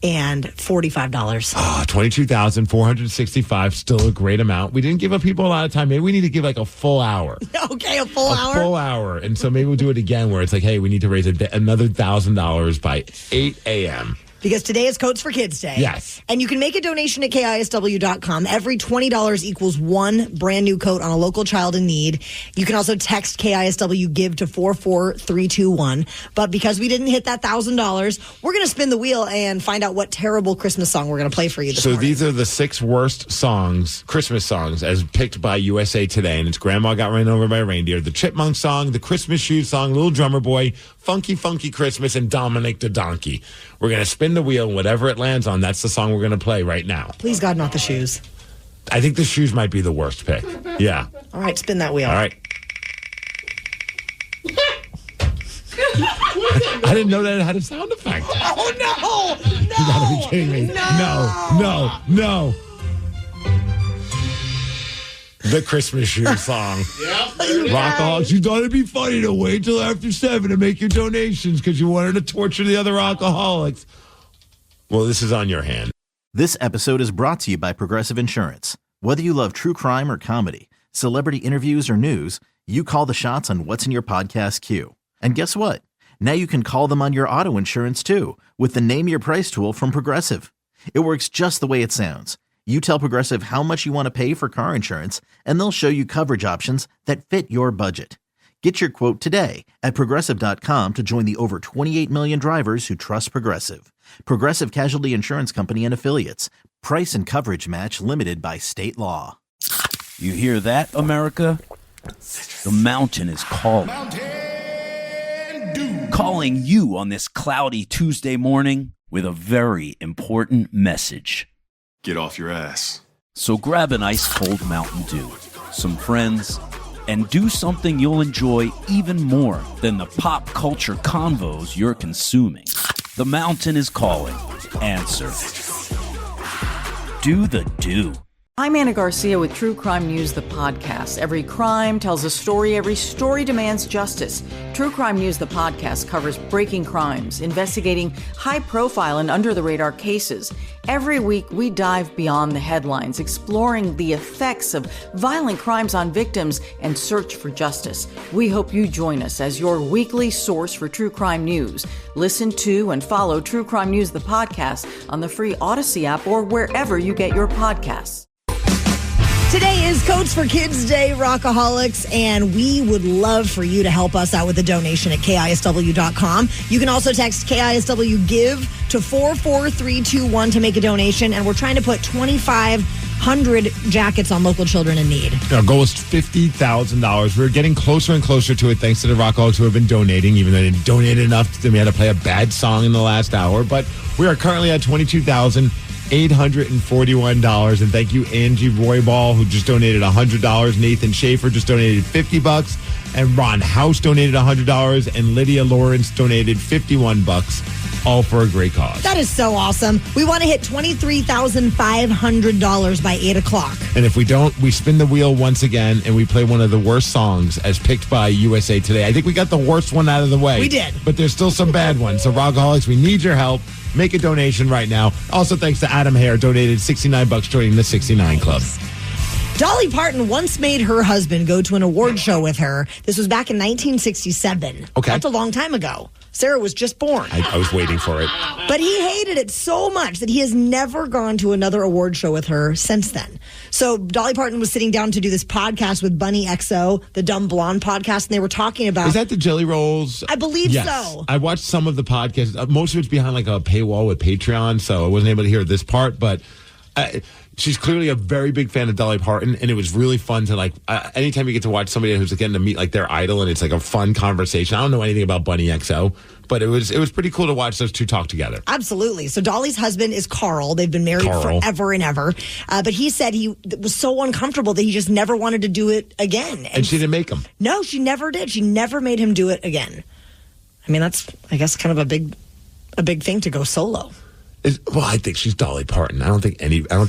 and $45. $22,465, still a great amount. We didn't give up people a lot of time. Maybe we need to give like a full hour. Okay, a full hour? A full hour. And so maybe we'll do it again where it's like, hey, we need to raise another $1,000 by 8 a.m. Because today is Coats for Kids Day. Yes. And you can make a donation at KISW.com. Every $20 equals one brand new coat on a local child in need. You can also text KISW Give to 44321. But because we didn't hit that $1,000, we're going to spin the wheel and find out what terrible Christmas song we're going to play for you this morning. These are the 6 worst songs, Christmas songs, as picked by USA Today. And it's Grandma Got Ran Over by a Reindeer, the Chipmunk song, the Christmas Shoes song, Little Drummer Boy, Funky Funky Christmas, and Dominic the Donkey. We're going to spin the wheel, and whatever it lands on, that's the song we're going to play right now. Please, God, not the shoes. I think the shoes might be the worst pick. Yeah. All right, spin that wheel. All right. I didn't know that it had a sound effect. Oh, no! You gotta be kidding me. No. The Christmas Shoes song. Rockaholics, you thought it'd be funny to wait till after 7 to make your donations because you wanted to torture the other Rockaholics. Well, this is on your hand. This episode is brought to you by Progressive Insurance. Whether you love true crime or comedy, celebrity interviews or news, you call the shots on what's in your podcast queue. And guess what? Now you can call them on your auto insurance too with the Name Your Price tool from Progressive. It works just the way it sounds. You tell Progressive how much you want to pay for car insurance, and they'll show you coverage options that fit your budget. Get your quote today at Progressive.com to join the over 28 million drivers who trust Progressive. Progressive Casualty Insurance Company and Affiliates. Price and coverage match limited by state law. You hear that, America? The mountain is calling. Calling you on this cloudy Tuesday morning with a very important message. Get off your ass. So grab an ice cold Mountain Dew, some friends, and do something you'll enjoy even more than the pop culture convos you're consuming. The mountain is calling. Answer. Do the do. I'm Anna Garcia with True Crime News, the podcast. Every crime tells a story. Every story demands justice. True Crime News, the podcast, covers breaking crimes, investigating high-profile and under-the-radar cases. Every week, we dive beyond the headlines, exploring the effects of violent crimes on victims and search for justice. We hope you join us as your weekly source for true crime news. Listen to and follow True Crime News, the podcast, on the free Odyssey app or wherever you get your podcasts. Today is Coats for Kids Day, Rockaholics, and we would love for you to help us out with a donation at KISW.com. You can also text KISW Give to 44321 to make a donation, and we're trying to put 2,500 jackets on local children in need. Our goal is $50,000. We're getting closer and closer to it thanks to the Rockaholics who have been donating, even though they didn't donate enough. Then we had to play a bad song in the last hour, but we are currently at $22,841, and thank you Angie Royball, who just donated $100. Nathan Schaefer just donated $50, and Ron House donated $100, and Lydia Lawrence donated $51, all for a great cause. That is so awesome. We want to hit $23,500 by 8 o'clock. And if we don't, we spin the wheel once again, and we play one of the worst songs as picked by USA Today. I think we got the worst one out of the way. We did. But there's still some bad ones. So Rockaholics, we need your help. Make a donation right now. Also, thanks to Adam Hare, donated $69 joining the 69 Club. Dolly Parton once made her husband go to an award show with her. This was back in 1967. Okay. That's a long time ago. Sarah was just born. I was waiting for it. But he hated it so much that he has never gone to another award show with her since then. So Dolly Parton was sitting down to do this podcast with Bunny XO, the Dumb Blonde podcast, and they were talking about... Is that the Jelly Rolls? I believe yes. so. I watched some of the podcasts. Most of it's behind like a paywall with Patreon, so I wasn't able to hear this part, but... she's clearly a very big fan of Dolly Parton, and it was really fun to anytime you get to watch somebody who's getting to meet like their idol, and it's like a fun conversation. I don't know anything about Bunny XO, but it was pretty cool to watch those two talk together. Absolutely. So Dolly's husband is Carl. They've been married forever and ever, but he said he was so uncomfortable that he just never wanted to do it again. And she didn't make him. No, she never did. She never made him do it again. I mean, that's I guess kind of a big thing to go solo. Well, I think she's Dolly Parton. I don't think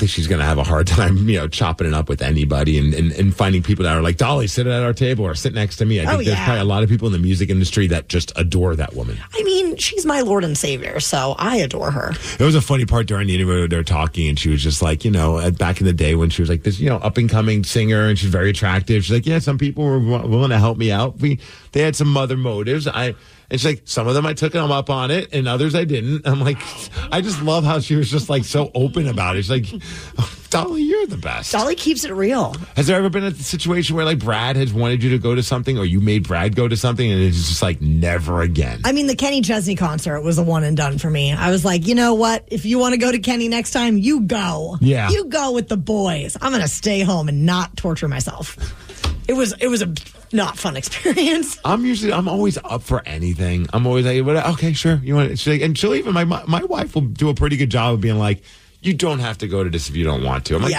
she's going to have a hard time, chopping it up with anybody and finding people that are like, Dolly, sit at our table or sit next to me. I think there's probably a lot of people in the music industry that just adore that woman. I mean, she's my Lord and Savior, so I adore her. There was a funny part during the interview where they were talking, and she was just like, back in the day when she was like this, up and coming singer, and she's very attractive. She's like, yeah, some people were willing to help me out. They had some other motives. And she's like, some of them I took them up on it, and others I didn't. I'm like, I just love how she was just like so open about it. She's like, Dolly, you're the best. Dolly keeps it real. Has there ever been a situation where like Brad has wanted you to go to something, or you made Brad go to something, and it's just like never again? I mean, the Kenny Chesney concert was a one and done for me. I was like, you know what? If you want to go to Kenny next time, you go. Yeah. You go with the boys. I'm going to stay home and not torture myself. It was a not fun experience. I'm always up for anything. I'm always like, okay, sure. You want to? And she'll even my wife will do a pretty good job of being like, you don't have to go to this if you don't want to. I'm like,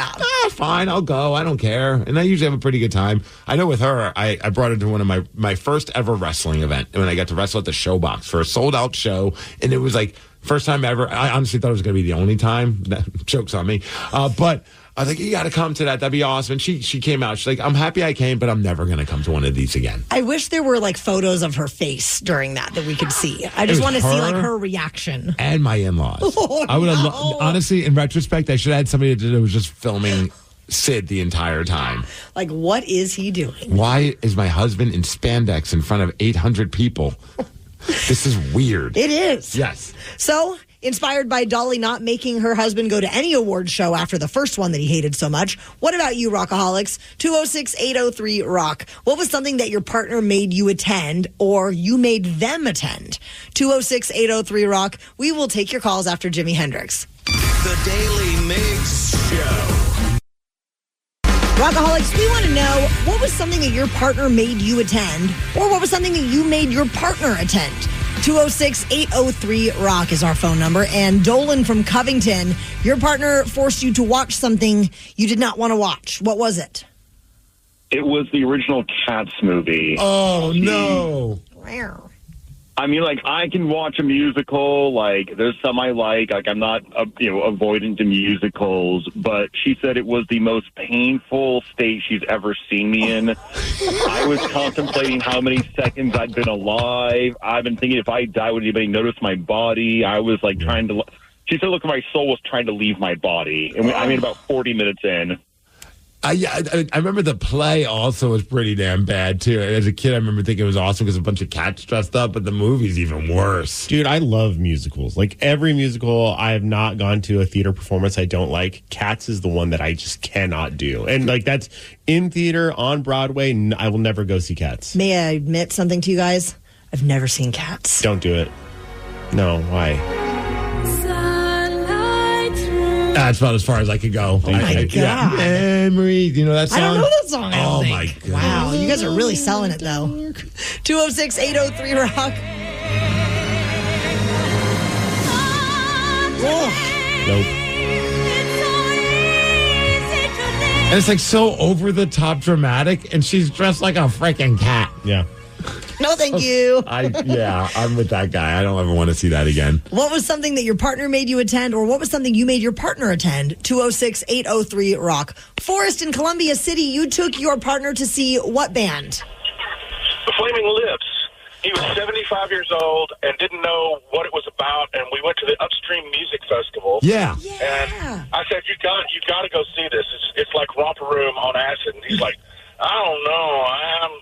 fine, I'll go. I don't care. And I usually have a pretty good time. I know with her, I brought her to one of my first ever wrestling event when I got to wrestle at the Showbox for a sold out show, and it was like first time ever. I honestly thought it was going to be the only time. Joke's on me, but. I was like, you got to come to that. That'd be awesome. And she came out. She's like, I'm happy I came, but I'm never going to come to one of these again. I wish there were like photos of her face during that we could see. I just want to see like her reaction. And my in-laws. I would have, honestly, in retrospect, I should have had somebody that was just filming Sid the entire time. Like, what is he doing? Why is my husband in spandex in front of 800 people? This is weird. It is. Yes. So, inspired by Dolly not making her husband go to any award show after the first one that he hated so much, what about you, Rockaholics? 206-803-ROCK. What was something that your partner made you attend or you made them attend? 206-803-ROCK. We will take your calls after Jimi Hendrix. The Daly Migs Show. Rockaholics, we want to know, what was something that your partner made you attend or what was something that you made your partner attend? 206-803-ROCK is our phone number. And Dolan from Covington, your partner forced you to watch something you did not want to watch. What was it? It was the original Cats movie. Oh, no. I mean, like, I can watch a musical. Like, there's some I like. Like, I'm not, avoidant to musicals. But she said it was the most painful state she's ever seen me in. I was contemplating how many seconds I'd been alive. I've been thinking if I die, would anybody notice my body? I was, like, trying to... She said, look, my soul was trying to leave my body. And I mean, about 40 minutes in. I remember the play also was pretty damn bad, too. As a kid, I remember thinking it was awesome because a bunch of cats dressed up, but the movie's even worse. Dude, I love musicals. Like, every musical I have not gone to a theater performance I don't like. Cats is the one that I just cannot do. And, like, that's in theater, on Broadway. I will never go see Cats. May I admit something to you guys? I've never seen Cats. Don't do it. No, why? That's about as far as I could go. Oh, my God. Yeah. Memories. You know that song? I don't know that song. Oh, my God. Wow. You guys are really selling it, though. 206-803-ROCK. Nope. And it's like so over the top dramatic, and she's dressed like a freaking cat. Yeah. No, thank you. I'm with that guy. I don't ever want to see that again. What was something that your partner made you attend, or what was something you made your partner attend? 206-803-ROCK. Forrest in Columbia City, you took your partner to see what band? The Flaming Lips. He was 75 years old and didn't know what it was about, and we went to the Upstream Music Festival. Yeah. And I said, you got to go see this. It's like Romper Room on acid. And he's like, I don't know.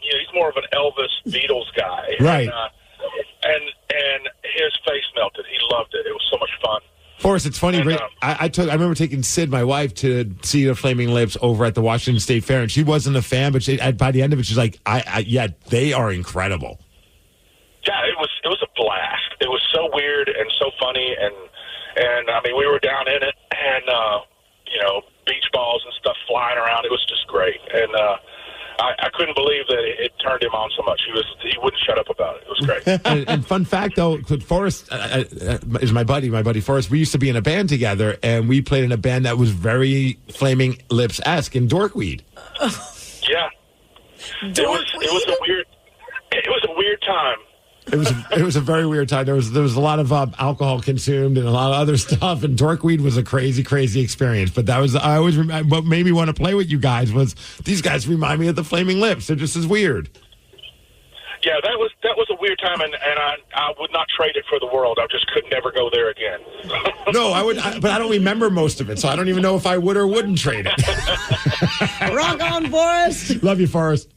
He's more of an Elvis Beatles guy. Right. And his face melted. He loved it. It was so much fun. Forrest, it's funny. And, I remember taking Sid, my wife, to see the Flaming Lips over at the Washington State Fair, and she wasn't a fan, but by the end of it, she's like, yeah, they are incredible. Yeah, it was a blast. It was so weird and so funny, and I mean, we were down in it, and beach balls and stuff flying around. It was just great, and I couldn't believe that it turned him on so much. He wouldn't shut up about it. It was great. and fun fact, though, Forrest is my buddy Forrest. We used to be in a band together, and we played in a band that was very Flaming Lips-esque in Dorkweed. Yeah, it was a weird time. It was a very weird time. There was a lot of alcohol consumed and a lot of other stuff. And Dorkweed was a crazy experience. But what made me want to play with you guys was these guys remind me of the Flaming Lips. They're just as weird. Yeah, that was a weird time, and I would not trade it for the world. I just could never go there again. No, I would, but I don't remember most of it, so I don't even know if I would or wouldn't trade it. Rock on, Forrest. Love you, Forrest.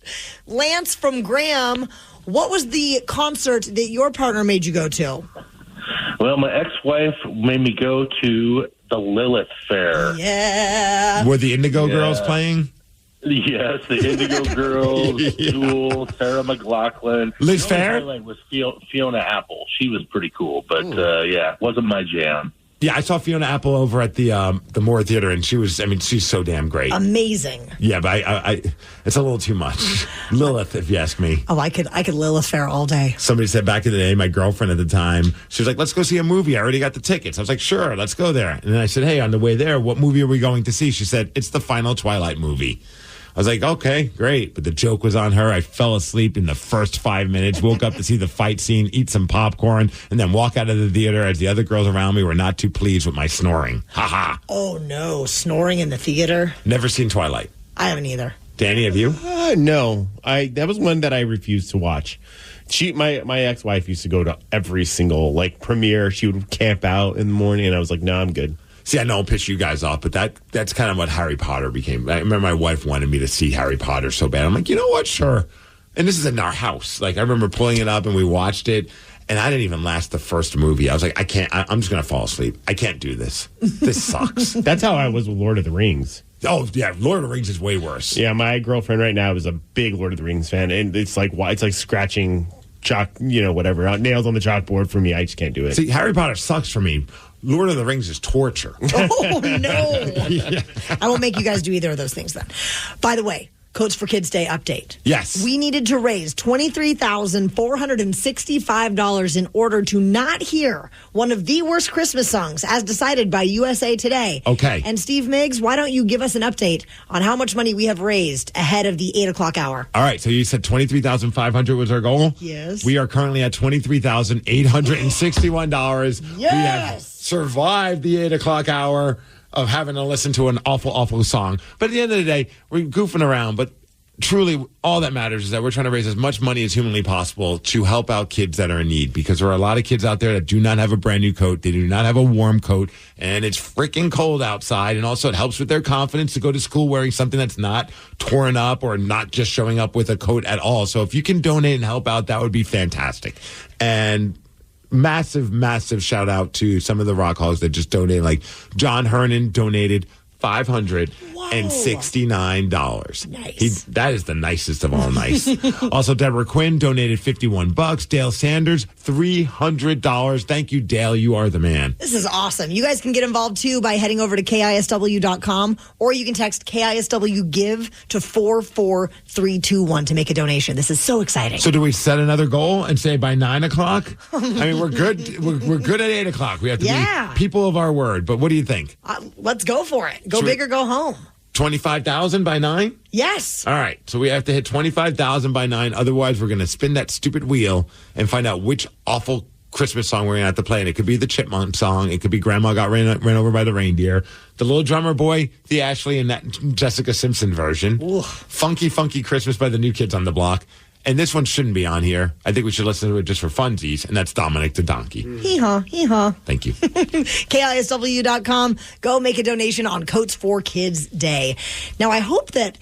Lance from Graham, what was the concert that your partner made you go to? Well, my ex-wife made me go to the Lilith Fair. Yeah. Were the Indigo Girls playing? Yes, the Indigo Girls, Jewel, Sarah McLachlan. Liz Fair? The highlight was Fiona Apple. She was pretty cool, but wasn't my jam. Yeah, I saw Fiona Apple over at the Moore Theater, and she's so damn great. Amazing. Yeah, but I it's a little too much. Lilith, if you ask me. Oh, I could Lilith Fair all day. Somebody said back in the day, my girlfriend at the time, she was like, let's go see a movie. I already got the tickets. I was like, sure, let's go there. And then I said, hey, on the way there, what movie are we going to see? She said, it's the final Twilight movie. I was like, okay, great. But the joke was on her. I fell asleep in the first 5 minutes, woke up to see the fight scene, eat some popcorn, and then walk out of the theater as the other girls around me were not too pleased with my snoring. Ha ha. Oh, no. Snoring in the theater? Never seen Twilight. I haven't either. Danny, have you? No. That was one that I refused to watch. My ex-wife used to go to every single premiere. She would camp out in the morning, and I was like, no, I'm good. See, I know I'll piss you guys off, but that's kind of what Harry Potter became. I remember my wife wanted me to see Harry Potter so bad. I'm like, you know what? Sure. And this is in our house. I remember pulling it up and we watched it, and I didn't even last the first movie. I was like, I can't. I'm just going to fall asleep. I can't do this. This sucks. That's how I was with Lord of the Rings. Oh, yeah. Lord of the Rings is way worse. Yeah, my girlfriend right now is a big Lord of the Rings fan, and it's like scratching chalk, whatever, nails on the chalkboard for me. I just can't do it. See, Harry Potter sucks for me. Lord of the Rings is torture. Oh, no. Yeah. I won't make you guys do either of those things then. By the way, Codes for Kids Day update. Yes. We needed to raise $23,465 in order to not hear one of the worst Christmas songs as decided by USA Today. Okay. And Steve Migs, why don't you give us an update on how much money we have raised ahead of the 8 o'clock hour? All right. So you said $23,500 was our goal? Yes. We are currently at $23,861. Yes. We have survived the 8 o'clock hour of having to listen to an awful song. But at the end of the day, we're goofing around. But truly, all that matters is that we're trying to raise as much money as humanly possible to help out kids that are in need. Because there are a lot of kids out there that do not have a brand new coat. They do not have a warm coat. And it's freaking cold outside. And also it helps with their confidence to go to school wearing something that's not torn up or not just showing up with a coat at all. So if you can donate and help out, that would be fantastic. And massive shout out to some of the rock hogs that just donated. Like John Hernan donated $569. Nice. That is the nicest of all nice. Also, Deborah Quinn donated $51. Dale Sanders, $300. Thank you, Dale. You are the man. This is awesome. You guys can get involved too by heading over to KISW.com, or you can text KISW GIVE to 44321 to make a donation. This is so exciting. So do we set another goal and say by 9 o'clock? I mean, we're good. We're good at 8 o'clock. We have to be people of our word. But what do you think? Let's go for it. Go big or go home. 25,000 by 9? Yes. All right. So we have to hit 25,000 by 9. Otherwise, we're going to spin that stupid wheel and find out which awful Christmas song we're going to have to play. And it could be the Chipmunk song. It could be Grandma Got Ran Over by the Reindeer. The Little Drummer Boy, the Ashley and that Jessica Simpson version. Ooh. Funky Christmas by the New Kids on the Block. And this one shouldn't be on here. I think we should listen to it just for funsies. And that's Dominic the Donkey. Hee-haw, hee-haw. Thank you. KISW.com. Go make a donation on Coats for Kids Day. Now, I hope that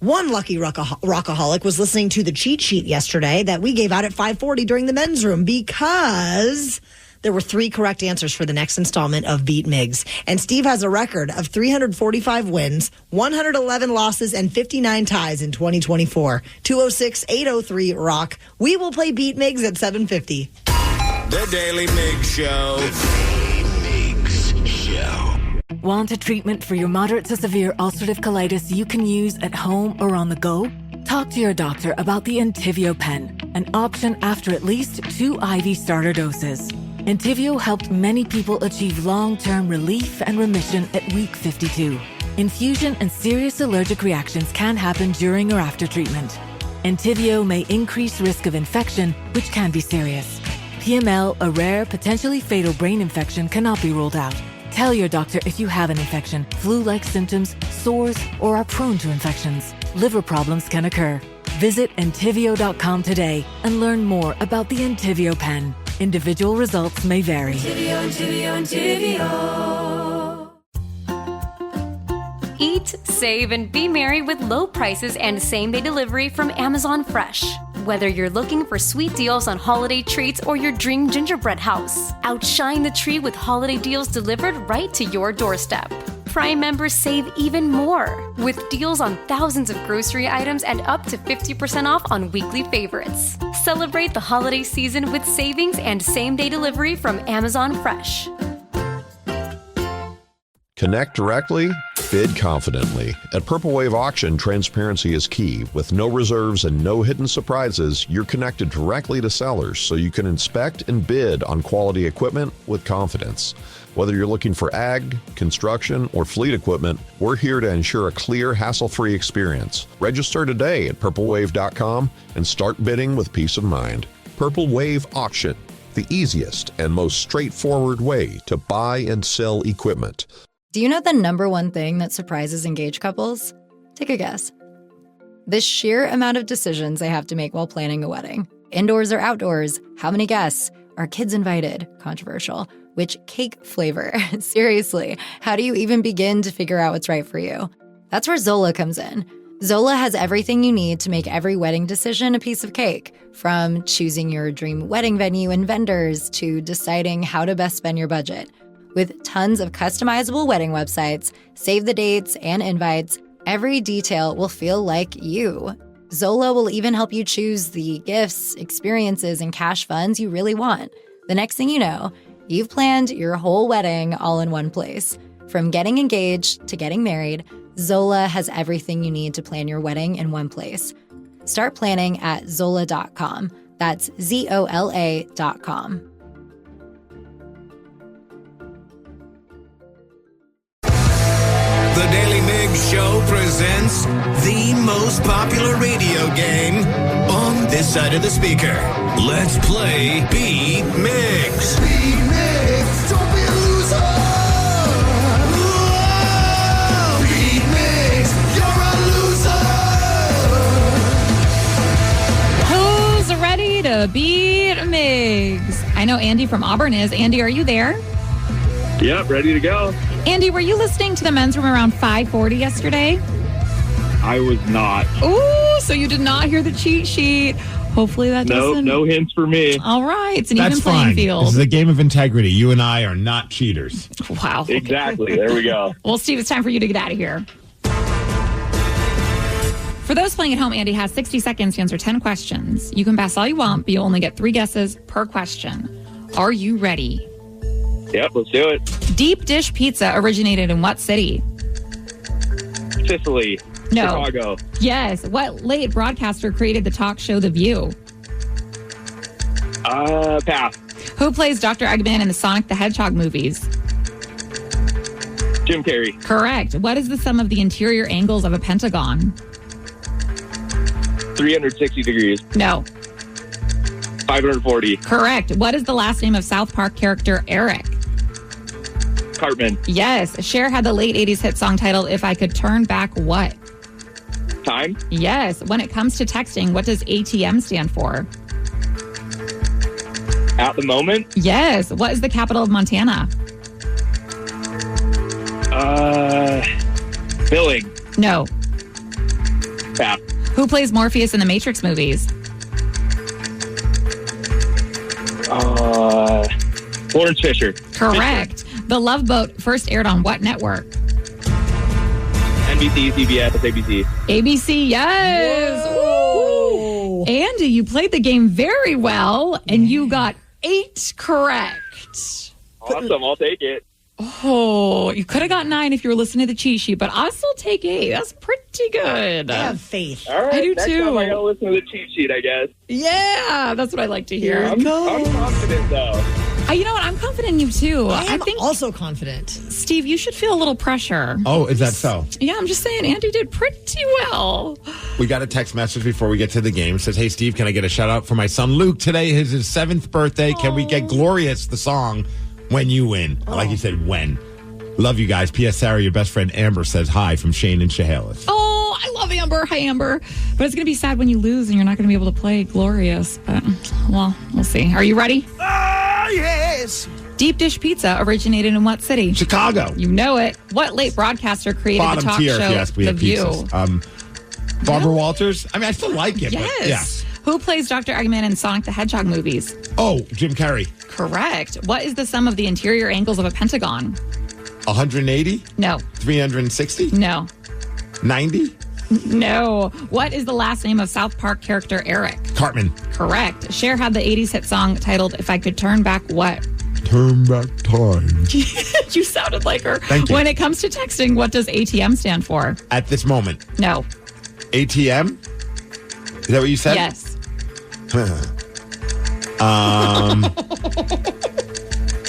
one lucky rockaholic was listening to the cheat sheet yesterday that we gave out at 5:40 during the men's room, because there were 3 correct answers for the next installment of Beat Migs. And Steve has a record of 345 wins, 111 losses, and 59 ties in 2024. 206-803-ROCK. We will play Beat Migs at 7:50. The Daily Migs Show. The Daily Migs Show. Want a treatment for your moderate to severe ulcerative colitis you can use at home or on the go? Talk to your doctor about the Entivio pen, an option after at least 2 IV starter doses. Entivio helped many people achieve long-term relief and remission at week 52. Infusion and serious allergic reactions can happen during or after treatment. Entivio may increase risk of infection, which can be serious. PML, a rare, potentially fatal brain infection, cannot be ruled out. Tell your doctor if you have an infection, flu-like symptoms, sores, or are prone to infections. Liver problems can occur. Visit Entivio.com today and learn more about the Entivio pen. Individual results may vary. Eat, save, and be merry with low prices and same-day delivery from Amazon Fresh. Whether you're looking for sweet deals on holiday treats or your dream gingerbread house, outshine the tree with holiday deals delivered right to your doorstep. Prime members save even more with deals on thousands of grocery items and up to 50% off on weekly favorites. Celebrate the holiday season with savings and same-day delivery from Amazon Fresh. Connect directly, bid confidently. At Purple Wave Auction, transparency is key. With no reserves and no hidden surprises, you're connected directly to sellers so you can inspect and bid on quality equipment with confidence. Whether you're looking for ag, construction, or fleet equipment, we're here to ensure a clear, hassle-free experience. Register today at purplewave.com and start bidding with peace of mind. Purple Wave Auction, the easiest and most straightforward way to buy and sell equipment. Do you know the number one thing that surprises engaged couples? Take a guess. The sheer amount of decisions they have to make while planning a wedding. Indoors or outdoors? How many guests? Are kids invited? Controversial. Which cake flavor? Seriously, how do you even begin to figure out what's right for you? That's where Zola comes in. Zola has everything you need to make every wedding decision a piece of cake, from choosing your dream wedding venue and vendors to deciding how to best spend your budget. With tons of customizable wedding websites, save the dates and invites, every detail will feel like you. Zola will even help you choose the gifts, experiences, and cash funds you really want. The next thing you know, you've planned your whole wedding all in one place. From getting engaged to getting married, Zola has everything you need to plan your wedding in one place. Start planning at Zola.com. That's ZOLA.com. The Daily Migs Show presents the most popular radio game on this side of the speaker. Let's play Beat Migs. Beat Migs, don't be a loser. Whoa, Beat Migs, you're a loser. Who's ready to beat Migs? I know Andy from Auburn is. Andy, are you there? Yep, ready to go. Andy, were you listening to the men's room around 5:40 yesterday? I was not. Ooh, so you did not hear the cheat sheet. Hopefully that doesn't... No hints for me. All right, it's an That's even playing fine. field. This is a game of integrity. You and I are not cheaters. Wow. Okay. Exactly. There we go. Well, Steve, it's time for you to get out of here. For those playing at home, Andy has 60 seconds to answer 10 questions. You can pass all you want, but you only get 3 guesses per question. Are you ready? Yep, let's do it. Deep dish pizza originated in what city? Sicily. No. Chicago. Yes. What late broadcaster created the talk show The View? Pass. Who plays Dr. Eggman in the Sonic the Hedgehog movies? Jim Carrey. Correct. What is the sum of the interior angles of a pentagon? 360 degrees. No. 540. Correct. What is the last name of South Park character Eric? Cartman. Yes. Cher had the late 80s hit song titled If I Could Turn Back What? Time. Yes. When it comes to texting, what does ATM stand for? At the moment? Yes. What is the capital of Montana? Billing. No. Pass. Who plays Morpheus in the Matrix movies? Lawrence Fisher. Correct. The Love Boat first aired on what network? NBC, CBS, ABC. ABC, yes. Woo. Andy, you played the game very well, and you got 8 correct. Awesome, I'll take it. Oh, you could have got 9 if you were listening to the cheat sheet, but I'll still take 8. That's pretty good. I have faith. All right, I do next too. time I gotta listen to the cheat sheet, I guess. Yeah, that's what I like to hear. I'm confident, though. You know what? I'm confident in you, too. I am also confident. Steve, you should feel a little pressure. Oh, is that so? Yeah, I'm just saying Andy did pretty well. We got a text message before we get to the game. It says, hey, Steve, can I get a shout out for my son Luke? Today is his 7th birthday. Can we get Glorious, the song, When You Win? Like you said, when. Love you guys. P.S. Sarah, your best friend Amber says hi from Shane and Chehalis. Oh, I love Amber. Hi, Amber. But it's going to be sad when you lose and you're not going to be able to play Glorious. But, well, we'll see. Are you ready? Ah, yes. Deep dish pizza originated in what city? Chicago. You know it. What late broadcaster created Bottom the talk tier, show if you ask me, The at View? pizzas. Barbara Walters? I mean, I still like it. Yes. But yeah. Who plays Dr. Eggman in Sonic the Hedgehog movies? Oh, Jim Carrey. Correct. What is the sum of the interior angles of a pentagon? 180? No. 360? No. 90? No. What is the last name of South Park character Eric? Cartman. Correct. Cher had the 80s hit song titled If I Could Turn Back What? Turn back time. You sounded like her. Thank you. When it comes to texting, what does ATM stand for? At this moment. No. ATM? Is that what you said? Yes.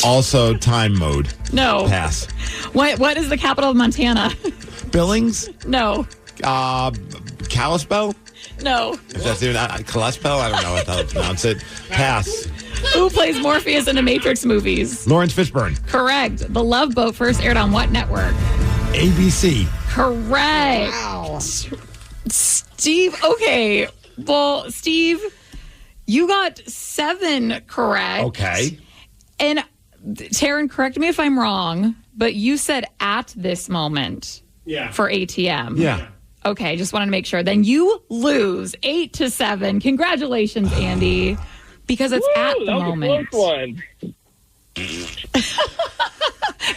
Also, time mode. No. Pass. What is the capital of Montana? Billings? No. Kalispell? No. If that's even Kalispell? I don't know how to pronounce it. Pass. Who plays Morpheus in the Matrix movies? Lawrence Fishburne. Correct. The Love Boat first aired on what network? ABC. Correct. Wow. Steve, okay. Well, Steve, you got 7 correct. Okay. And Taryn, correct me if I'm wrong, but you said at this moment for ATM. Yeah. Okay, just wanted to make sure. Then you lose 8-7. Congratulations, Andy. Because it's at the moment. That was a close one.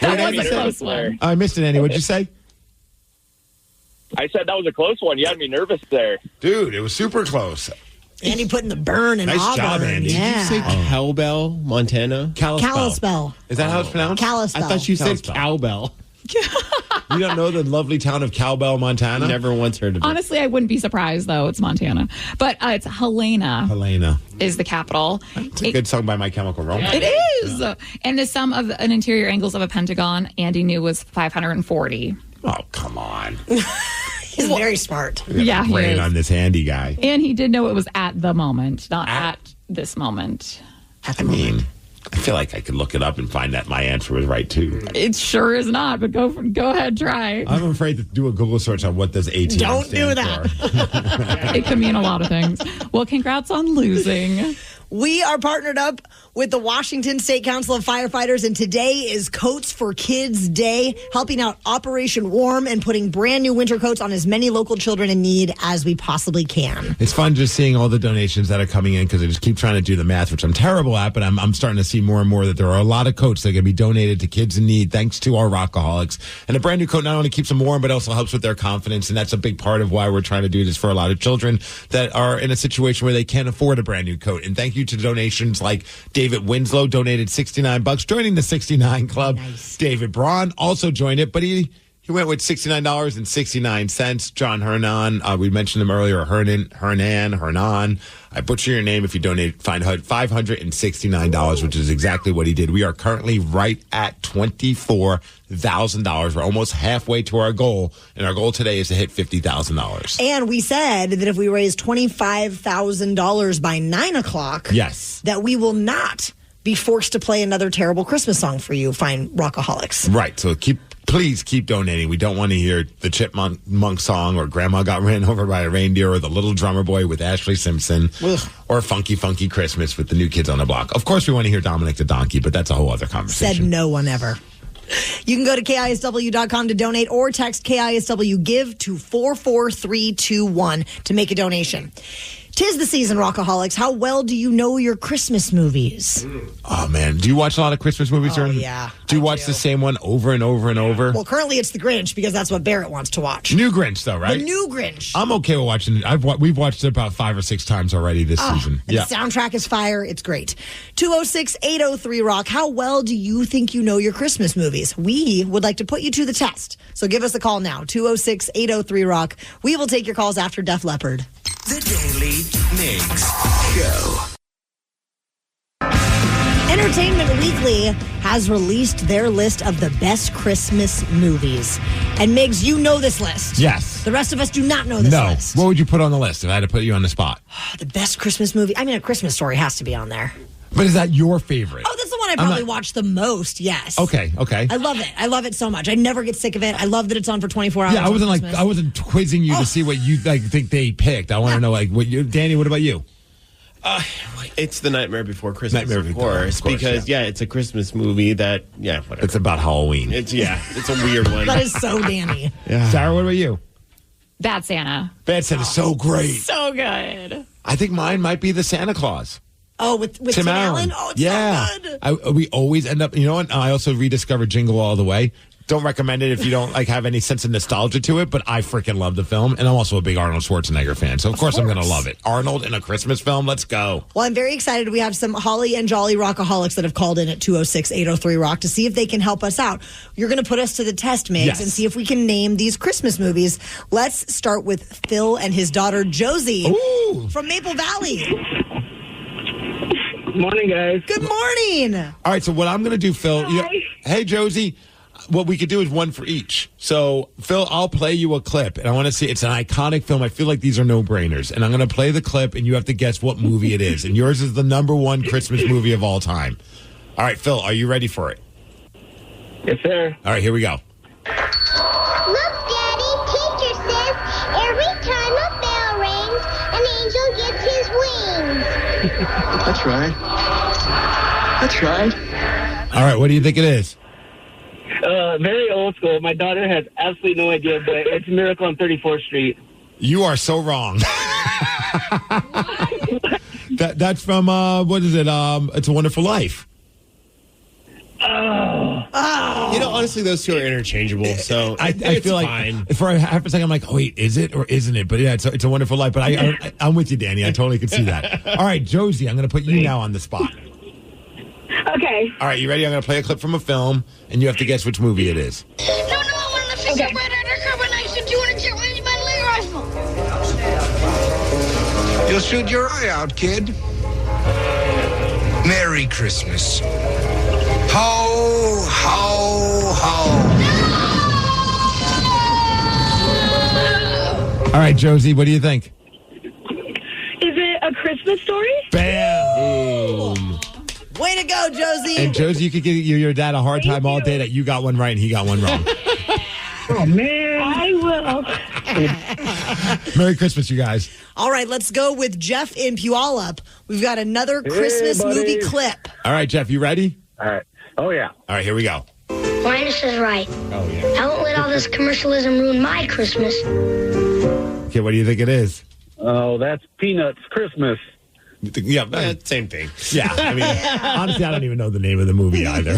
That was a close one. I missed it, Andy. What'd you say? I said that was a close one. You had me nervous there. Dude, it was super close. Andy putting the burn in Nice Auburn. job, Andy. Yeah. Did you say Cowbell, Montana? Kalispell. Is that how it's pronounced? Kalispell. I thought you said Kalispell. Cowbell. You don't know the lovely town of Cowbell, Montana? Never once heard of it. Honestly, I wouldn't be surprised, though. It's Montana. But it's Helena is the capital. It's a good song by My Chemical Romance. It is. And the sum of an interior angles of a pentagon, Andy knew was 540. Oh, come on. He's very smart. Yeah, he Rain is. on this Andy guy. And he did know it was at the moment, not at this moment. I mean, I feel like I could look it up and find that my answer was right, too. It sure is not, but go ahead, try. I'm afraid to do a Google search on what does ATM Don't stand do that. for. It could mean a lot of things. Well, congrats on losing. We are partnered up with the Washington State Council of Firefighters, and today is Coats for Kids Day, helping out Operation Warm and putting brand new winter coats on as many local children in need as we possibly can. It's fun just seeing all the donations that are coming in because I just keep trying to do the math, which I'm terrible at, but I'm starting to see more and more that there are a lot of coats that are going to be donated to kids in need thanks to our Rockaholics. And a brand new coat not only keeps them warm, but also helps with their confidence. And that's a big part of why we're trying to do this for a lot of children that are in a situation where they can't afford a brand new coat. And thank you to donations like David Winslow donated $69, joining the 69 Club. Nice. David Braun also joined it, but he went with $69.69. John Hernan, we mentioned him earlier, Hernan. I butcher your name if you donate $569, which is exactly what he did. We are currently right at $24,000. We're almost halfway to our goal, and our goal today is to hit $50,000. And we said that if we raise $25,000 by 9 o'clock, yes, that we will not be forced to play another terrible Christmas song for you, fine Rockaholics. Right. So please keep donating. We don't want to hear the Chipmunk song or Grandma Got Ran Over by a Reindeer or The Little Drummer Boy with Ashley Simpson or Funky Funky Christmas with the New Kids on the Block. Of course, we want to hear Dominic the Donkey, but that's a whole other conversation. Said no one ever. You can go to KISW.com to donate or text KISW GIVE to 44321 to make a donation. 'Tis the season, Rockaholics. How well do you know your Christmas movies? Oh, man. Do you watch a lot of Christmas movies? Yeah. Do you watch the same one over and over and over? Well, currently it's The Grinch because that's what Barrett wants to watch. New Grinch, though, right? The new Grinch. I'm okay with watching it. We've watched it about 5 or 6 times already this season. And the soundtrack is fire. It's great. 206-803-ROCK. How well do you think you know your Christmas movies? We would like to put you to the test. So give us a call now. 206-803-ROCK. We will take your calls after Def Leppard. The Daily Migs Show. Entertainment Weekly has released their list of the best Christmas movies. And Migs, you know this list. Yes. The rest of us do not know this list. What would you put on the list if I had to put you on the spot? The best Christmas movie? I mean, A Christmas Story has to be on there. But is that your favorite? Oh, that's the one I probably watch the most, yes. Okay. I love it. I love it so much. I never get sick of it. I love that it's on for 24 hours. Yeah, I wasn't quizzing you to see what you think they picked. I want to know what you, Danny, what about you? It's The Nightmare Before Christmas, of course, because it's a Christmas movie that, whatever. It's about Halloween. It's a weird one. That is so Danny. Yeah. Sarah, what about you? Bad Santa. Bad Santa's so great. So good. I think mine might be The Santa Claus. Oh, with Tim Allen? Oh, it's so good. We always end up, you know what? I also rediscovered Jingle All the Way. Don't recommend it if you don't have any sense of nostalgia to it, but I freaking love the film, and I'm also a big Arnold Schwarzenegger fan, so of course I'm going to love it. Arnold in a Christmas film, let's go. Well, I'm very excited. We have some Holly and Jolly Rockaholics that have called in at 206-803-ROCK to see if they can help us out. You're going to put us to the test, Migs, and see if we can name these Christmas movies. Let's start with Phil and his daughter Josie from Maple Valley. Morning, guys. Good morning. All right, so what I'm going to do, Phil, hey, Josie, what we could do is one for each. So, Phil, I'll play you a clip, and I want to see, it's an iconic film. I feel like these are no-brainers, and I'm going to play the clip, and you have to guess what movie it is. And yours is the #1 Christmas movie of all time. All right, Phil, are you ready for it? Yes, sir. All right, here we go. Look, Daddy, teacher says every time a bell rings, an angel gets his wings. That's right. That's right. All right, what do you think it is? Very old school. My daughter has absolutely no idea, but it's a Miracle on 34th Street. You are so wrong. That's from, what is it? It's a Wonderful Life. You know, honestly, those two are interchangeable, so I feel like fine. For half a second, I'm like, oh, wait, is it or isn't it? But yeah, it's a Wonderful Life. But I'm with you, Danny. I totally can see that. All right, Josie, I'm going to put you now on the spot. Okay. All right, you ready? I'm going to play a clip from a film, and you have to guess which movie it is. No, I want to fix it right undercover nice and 200 jet ready by the rifle. You'll shoot your eye out, kid. Merry Christmas. Ho, ho, ho. All right, Josie, what do you think? Is it A Christmas Story? Bam! Way to go, Josie. And Josie, you could give your dad a hard time all day that you got one right and he got one wrong. Oh, man. I will. Merry Christmas, you guys. All right, let's go with Jeff in Puyallup. We've got another Christmas movie clip. All right, Jeff, you ready? All right. Oh, yeah. All right, here we go. Linus is right. Oh, yeah. I won't let all this commercialism ruin my Christmas. Okay, what do you think it is? Oh, that's Peanuts Christmas. Yeah, same thing. Yeah, I mean, honestly, I don't even know the name of the movie either.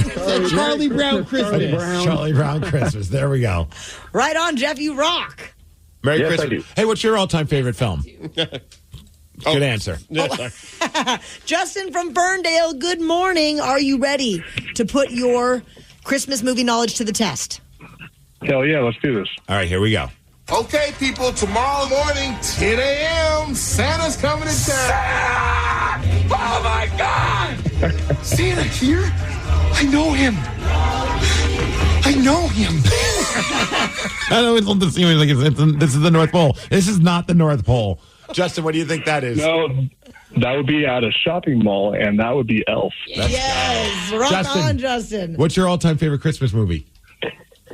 Charlie Brown Christmas. Charlie Brown Christmas. There we go. Right on, Jeff. You rock. Merry Yes, Christmas. I do. Hey, what's your all-time favorite film? Good answer. Justin from Ferndale, good morning. Are you ready to put your Christmas movie knowledge to the test? Hell yeah, let's do this. All right, here we go. Okay, people, tomorrow morning, 10 a.m., Santa's coming to town. Oh, my God! Santa here? I know him. I know him. I always love to see me like this is the North Pole. This is not the North Pole. Justin, what do you think that is? No, that would be at a shopping mall, and that would be Elf. Yes, rock on, Justin. What's your all-time favorite Christmas movie?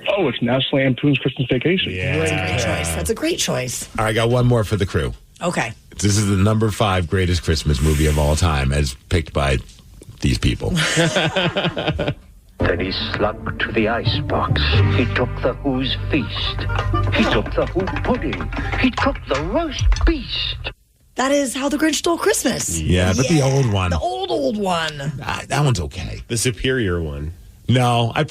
Oh, it's National Lampoon's Christmas Vacation. Yeah. That's a great choice. That's a great choice. All right, I got one more for the crew. Okay. This is the #5 greatest Christmas movie of all time, as picked by these people. Then he slunk to the icebox. He took the Who's Feast. He took the Who Pudding. He took the Roast Beast. That is How the Grinch Stole Christmas. Yeah, but the old one. The old one. That one's okay. The superior one. No, I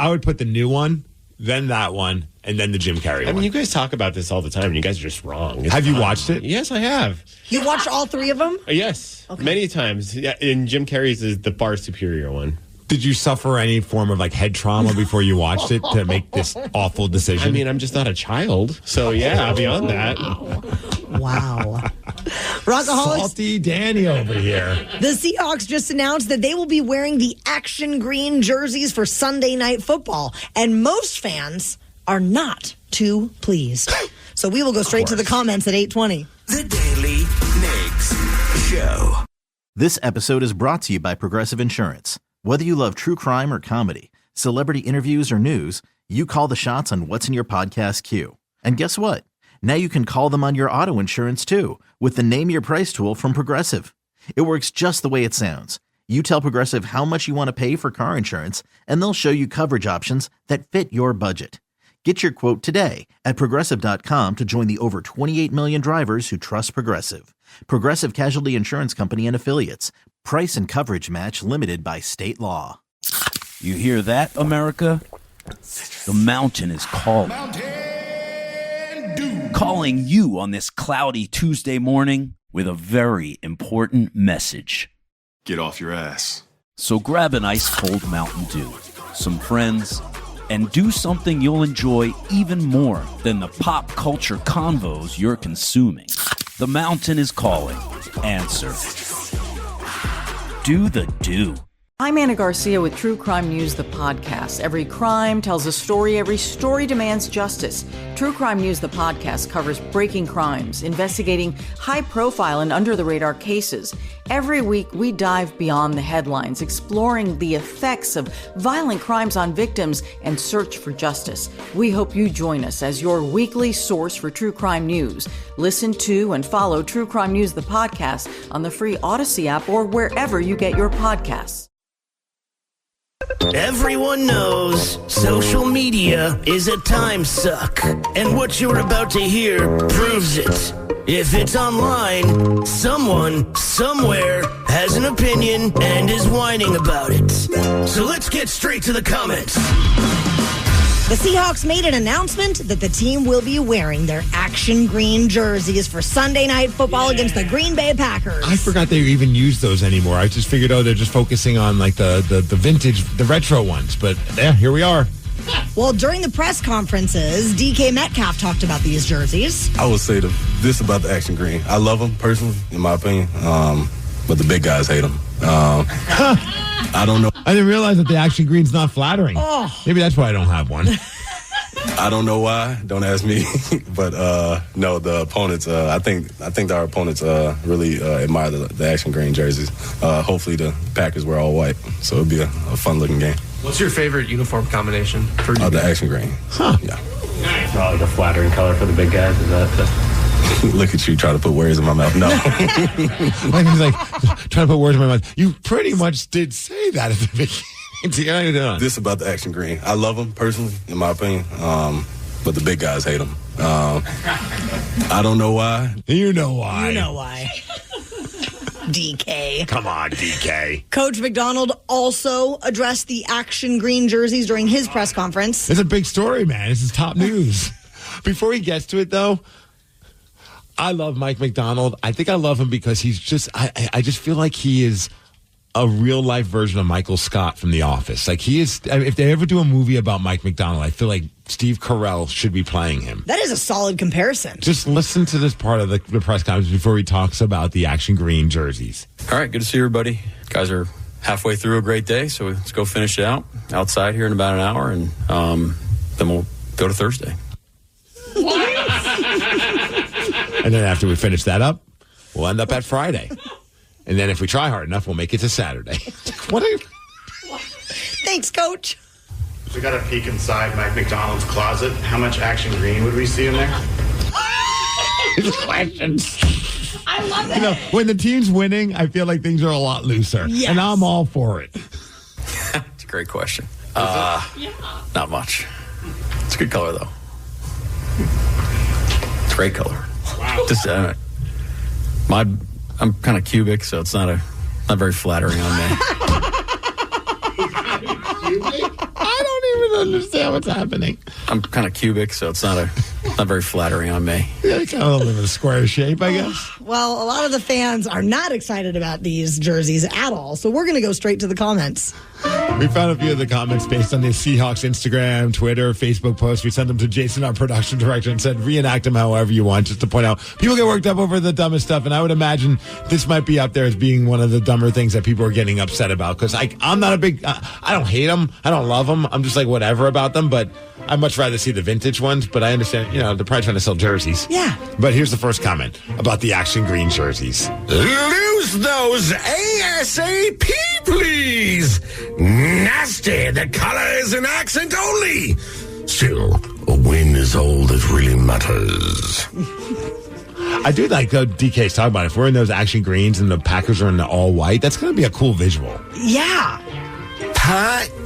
would put the new one, then that one, and then the Jim Carrey one. I mean, you guys talk about this all the time, and you guys are just wrong. It's Have you fine. watched it? Yes, I have. You watched all three of them? Yes, many times. Yeah, and Jim Carrey's is the far superior one. Did you suffer any form of head trauma before you watched it to make this awful decision? I mean, I'm just not a child, so yeah. Beyond that, wow. Rockaholics. Salty Danny over here. The Seahawks just announced that they will be wearing the action green jerseys for Sunday Night Football, and most fans are not too pleased. So we will go straight to the comments at 8:20. The Daily Migs Show. This episode is brought to you by Progressive Insurance. Whether you love true crime or comedy, celebrity interviews or news, you call the shots on what's in your podcast queue. And guess what? Now you can call them on your auto insurance too with the Name Your Price tool from Progressive. It works just the way it sounds. You tell Progressive how much you want to pay for car insurance, and they'll show you coverage options that fit your budget. Get your quote today at Progressive.com to join the over 28 million drivers who trust Progressive. Progressive Casualty Insurance Company and Affiliates. Price and coverage match limited by state law. You hear that, America? The mountain is calling. Calling you on this cloudy Tuesday morning with a very important message. Get off your ass. So grab an ice cold Mountain Dew, some friends, and do something you'll enjoy even more than the pop culture convos you're consuming. The mountain is calling. Answer. Do the do. I'm Anna Garcia with True Crime News, the podcast. Every crime tells a story. Every story demands justice. True Crime News, the podcast, covers breaking crimes, investigating high-profile and under-the-radar cases. Every week, we dive beyond the headlines, exploring the effects of violent crimes on victims and search for justice. We hope you join us as your weekly source for true crime news. Listen to and follow True Crime News, the podcast, on the free Odyssey app or wherever you get your podcasts. Everyone knows social media is a time suck, and what you're about to hear proves it. If it's online, someone, somewhere, has an opinion and is whining about it. So let's get straight to the comments. The Seahawks made an announcement that the team will be wearing their action green jerseys for Sunday Night Football against the Green Bay Packers. I forgot they even use those anymore. I just figured, they're just focusing on like the vintage, the retro ones. But yeah, here we are. Well, during the press conferences, DK Metcalf talked about these jerseys. I would say this about the action green. I love them personally, in my opinion, but the big guys hate them. I don't know. I didn't realize that the action green's not flattering. Oh. Maybe that's why I don't have one. I don't know why. Don't ask me. But no, the opponents. I think our opponents really admire the action green jerseys. Hopefully, the Packers wear all white, so it'll be a fun looking game. What's your favorite uniform combination for the action green? Huh? Yeah. It's not like a flattering color for the big guys. Is that? Look at you trying to put words in my mouth. No. Like he's like trying to put words in my mouth. You pretty much did say that at the beginning. This about the action green. I love them personally, in my opinion, but the big guys hate them. I don't know why. You know why. You know why. DK. Come on, DK. Coach McDonald also addressed the action green jerseys during his press conference. It's a big story, man. This is top news. Before he gets to it, though, I love Mike McDonald. I think I love him because he's just, I just feel like he is a real life version of Michael Scott from The Office. Like he is, if they ever do a movie about Mike McDonald, I feel like Steve Carell should be playing him. That is a solid comparison. Just listen to this part of the press conference before he talks about the action green jerseys. All right, good to see everybody. Guys are halfway through a great day, so let's go finish it out outside here in about an hour, and then we'll go to Thursday. And then after we finish that up, we'll end up at Friday. And then if we try hard enough, we'll make it to Saturday. Thanks, Coach. We got a peek inside Mike McDonald's closet. How much action green would we see in there? Questions. I love it. You know, when the team's winning, I feel like things are a lot looser. Yes. And I'm all for it. It's a great question. Not much. It's a good color, though. It's a great color. Wow. Just, I'm kind of cubic, so it's not very flattering on me. I don't even understand what's happening. I'm kind of cubic, so it's not very flattering on me. Yeah, kind of live in a square shape, I guess. Well, a lot of the fans are not excited about these jerseys at all, so we're going to go straight to the comments. We found a few of the comments based on the Seahawks Instagram, Twitter, Facebook posts. We sent them to Jason, our production director, and said reenact them however you want, just to point out people get worked up over the dumbest stuff. And I would imagine this might be up there as being one of the dumber things that people are getting upset about. Because I'm not a big, I don't hate them. I don't love them. I'm just like whatever about them. But I'd much rather see the vintage ones. But I understand, they're probably trying to sell jerseys. Yeah. But here's the first comment about the action green jerseys. Lose those ASAP, please. Nasty. The color is an accent only. Still, a win is all that really matters. I do like DK's talking about it. If we're in those action greens and the Packers are in the all white, that's going to be a cool visual. Yeah.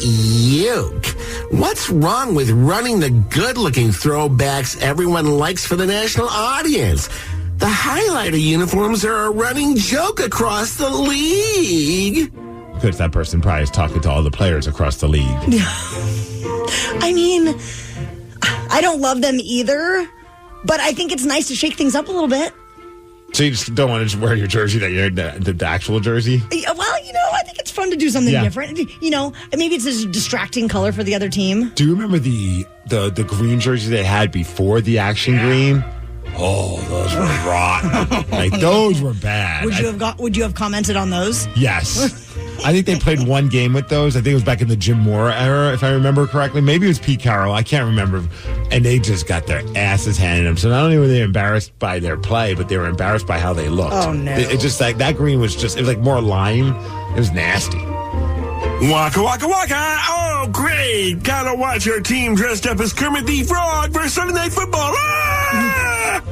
Yuck. What's wrong with running the good-looking throwbacks everyone likes for the national audience? The highlighter uniforms are a running joke across the league. Because that person probably is talking to all the players across the league. I mean, I don't love them either, but I think it's nice to shake things up a little bit. So you just don't want to just wear your jersey that you're the actual jersey? Well, I think it's fun to do something different. Maybe it's a distracting color for the other team. Do you remember the green jersey they had before the action green? Oh, those were rotten. Like, those were bad. Would you have commented on those? Yes. I think they played one game with those. I think it was back in the Jim Moore era, if I remember correctly. Maybe it was Pete Carroll. I can't remember. And they just got their asses handed them. So not only were they embarrassed by their play, but they were embarrassed by how they looked. Oh, no. It just like that green was just, it was like more lime. It was nasty. Waka, waka, waka. Oh, great. Gotta watch your team dressed up as Kermit the Frog for Sunday Night Football. Ah!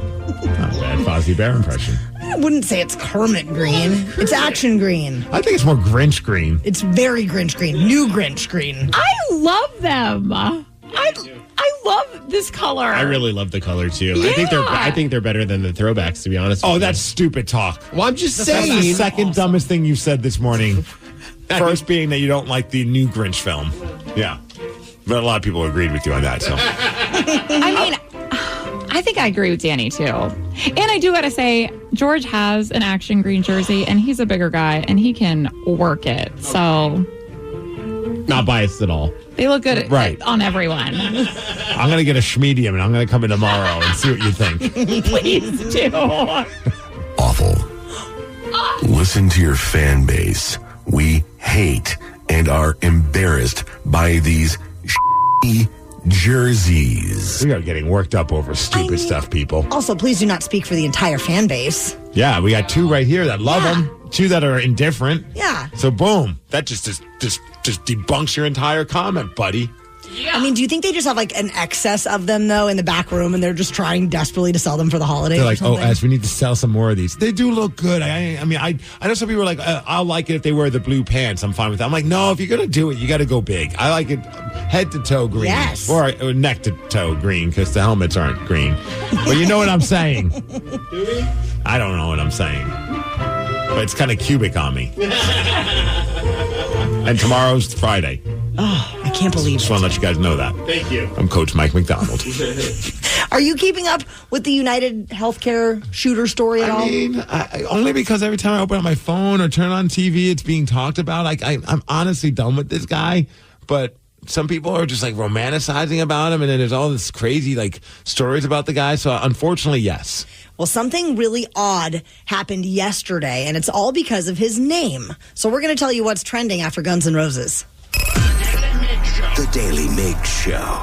Not a bad Fozzie Bear impression. I wouldn't say it's Kermit green. It's action green. I think it's more Grinch green. It's very Grinch green. New Grinch green. I love them. I love this color. I really love the color too. Yeah. I think they're better than the throwbacks, to be honest. Oh, that's stupid talk. Well, I'm just saying. That's the second dumbest thing you said this morning. First being that you don't like the new Grinch film. Yeah. But a lot of people agreed with you on that. So, I mean, I think I agree with Danny too. And I do got to say, George has an action green jersey and he's a bigger guy and he can work it. So, not biased at all. They look good on everyone. I'm going to get a schmedium and I'm going to come in tomorrow and see what you think. Please do. Awful. Listen to your fan base. We hate and are embarrassed by these jerseys. We are getting worked up over stupid stuff, people. Also, please do not speak for the entire fan base. Yeah, we got two right here that love them. Two that are indifferent. Yeah. So boom, that just debunks your entire comment, buddy. Yeah. I mean, do you think they just have like an excess of them though in the back room, and they're just trying desperately to sell them for the holidays? They're like, S, we need to sell some more of these. They do look good. I mean, I know some people are like, I'll like it if they wear the blue pants. I'm fine with that. I'm like, no, if you're gonna do it, you got to go big. I like it head to toe green, or neck to toe green because the helmets aren't green. But you know what I'm saying? Do we? I don't know what I'm saying, but it's kind of cubic on me. And tomorrow's Friday. Oh, I can't believe it. Just want to let you guys know that. Thank you. I'm Coach Mike McDonald. Are you keeping up with the United Healthcare shooter story at all? I mean, only because every time I open up my phone or turn on TV, it's being talked about. Like, I'm honestly done with this guy, but some people are just like romanticizing about him, and then there's all this crazy like stories about the guy. So unfortunately, yes. Well, something really odd happened yesterday, and it's all because of his name. So we're going to tell you what's trending after Guns N' Roses. The Daily Migs Show.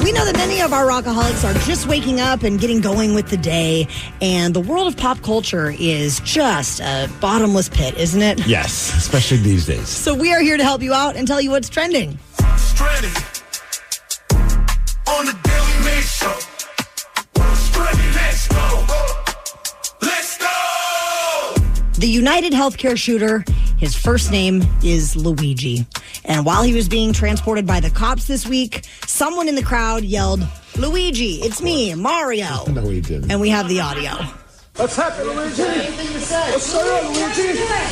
We know that many of our rockaholics are just waking up and getting going with the day, and the world of pop culture is just a bottomless pit, isn't it? Yes, especially these days. So we are here to help you out and tell you what's trending. Stranded on the Daily Migs Show. Stranded, let's go. Let's go. The United Healthcare shooter, his first name is Luigi. And while he was being transported by the cops this week, someone in the crowd yelled, "Luigi, it's me, Mario." No, he didn't. And we have the audio. What's happening, Luigi? What's going on, Luigi?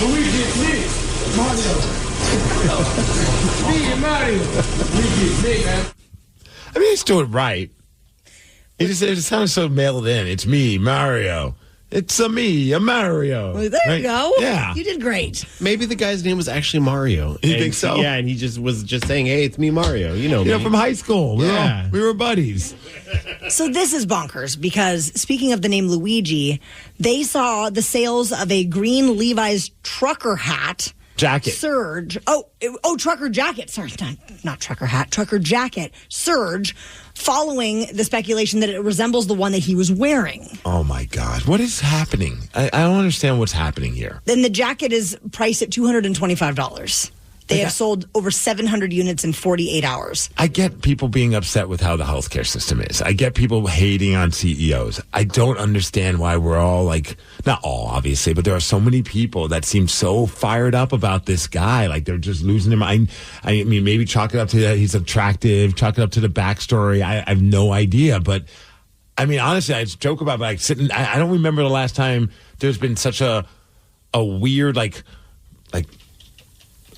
Luigi, it's me, Mario. It's me, Mario. Luigi, it's me, man. I mean, he's doing it right. It just sounds so mailed in. It's me, Mario. It's a me, a Mario. Well, there you go. Yeah. You did great. Maybe the guy's name was actually Mario. You think so? Yeah, and he just was just saying, hey, it's me, Mario. You know me. From high school. We were buddies. So this is bonkers because speaking of the name Luigi, they saw the sales of a green Levi's trucker hat jacket surge. Trucker jacket. Sorry, not trucker hat. Trucker jacket surge following the speculation that it resembles the one that he was wearing. Oh my God. What is happening? I don't understand what's happening here. Then the jacket is priced at $225. They have sold over 700 units in 48 hours. I get people being upset with how the healthcare system is. I get people hating on CEOs. I don't understand why we're all like, not all obviously, but there are so many people that seem so fired up about this guy. Like they're just losing their mind. I mean, maybe chalk it up to that he's attractive, chalk it up to the backstory. I have no idea. But I mean, honestly, I joke about like sitting, I don't remember the last time there's been such a weird like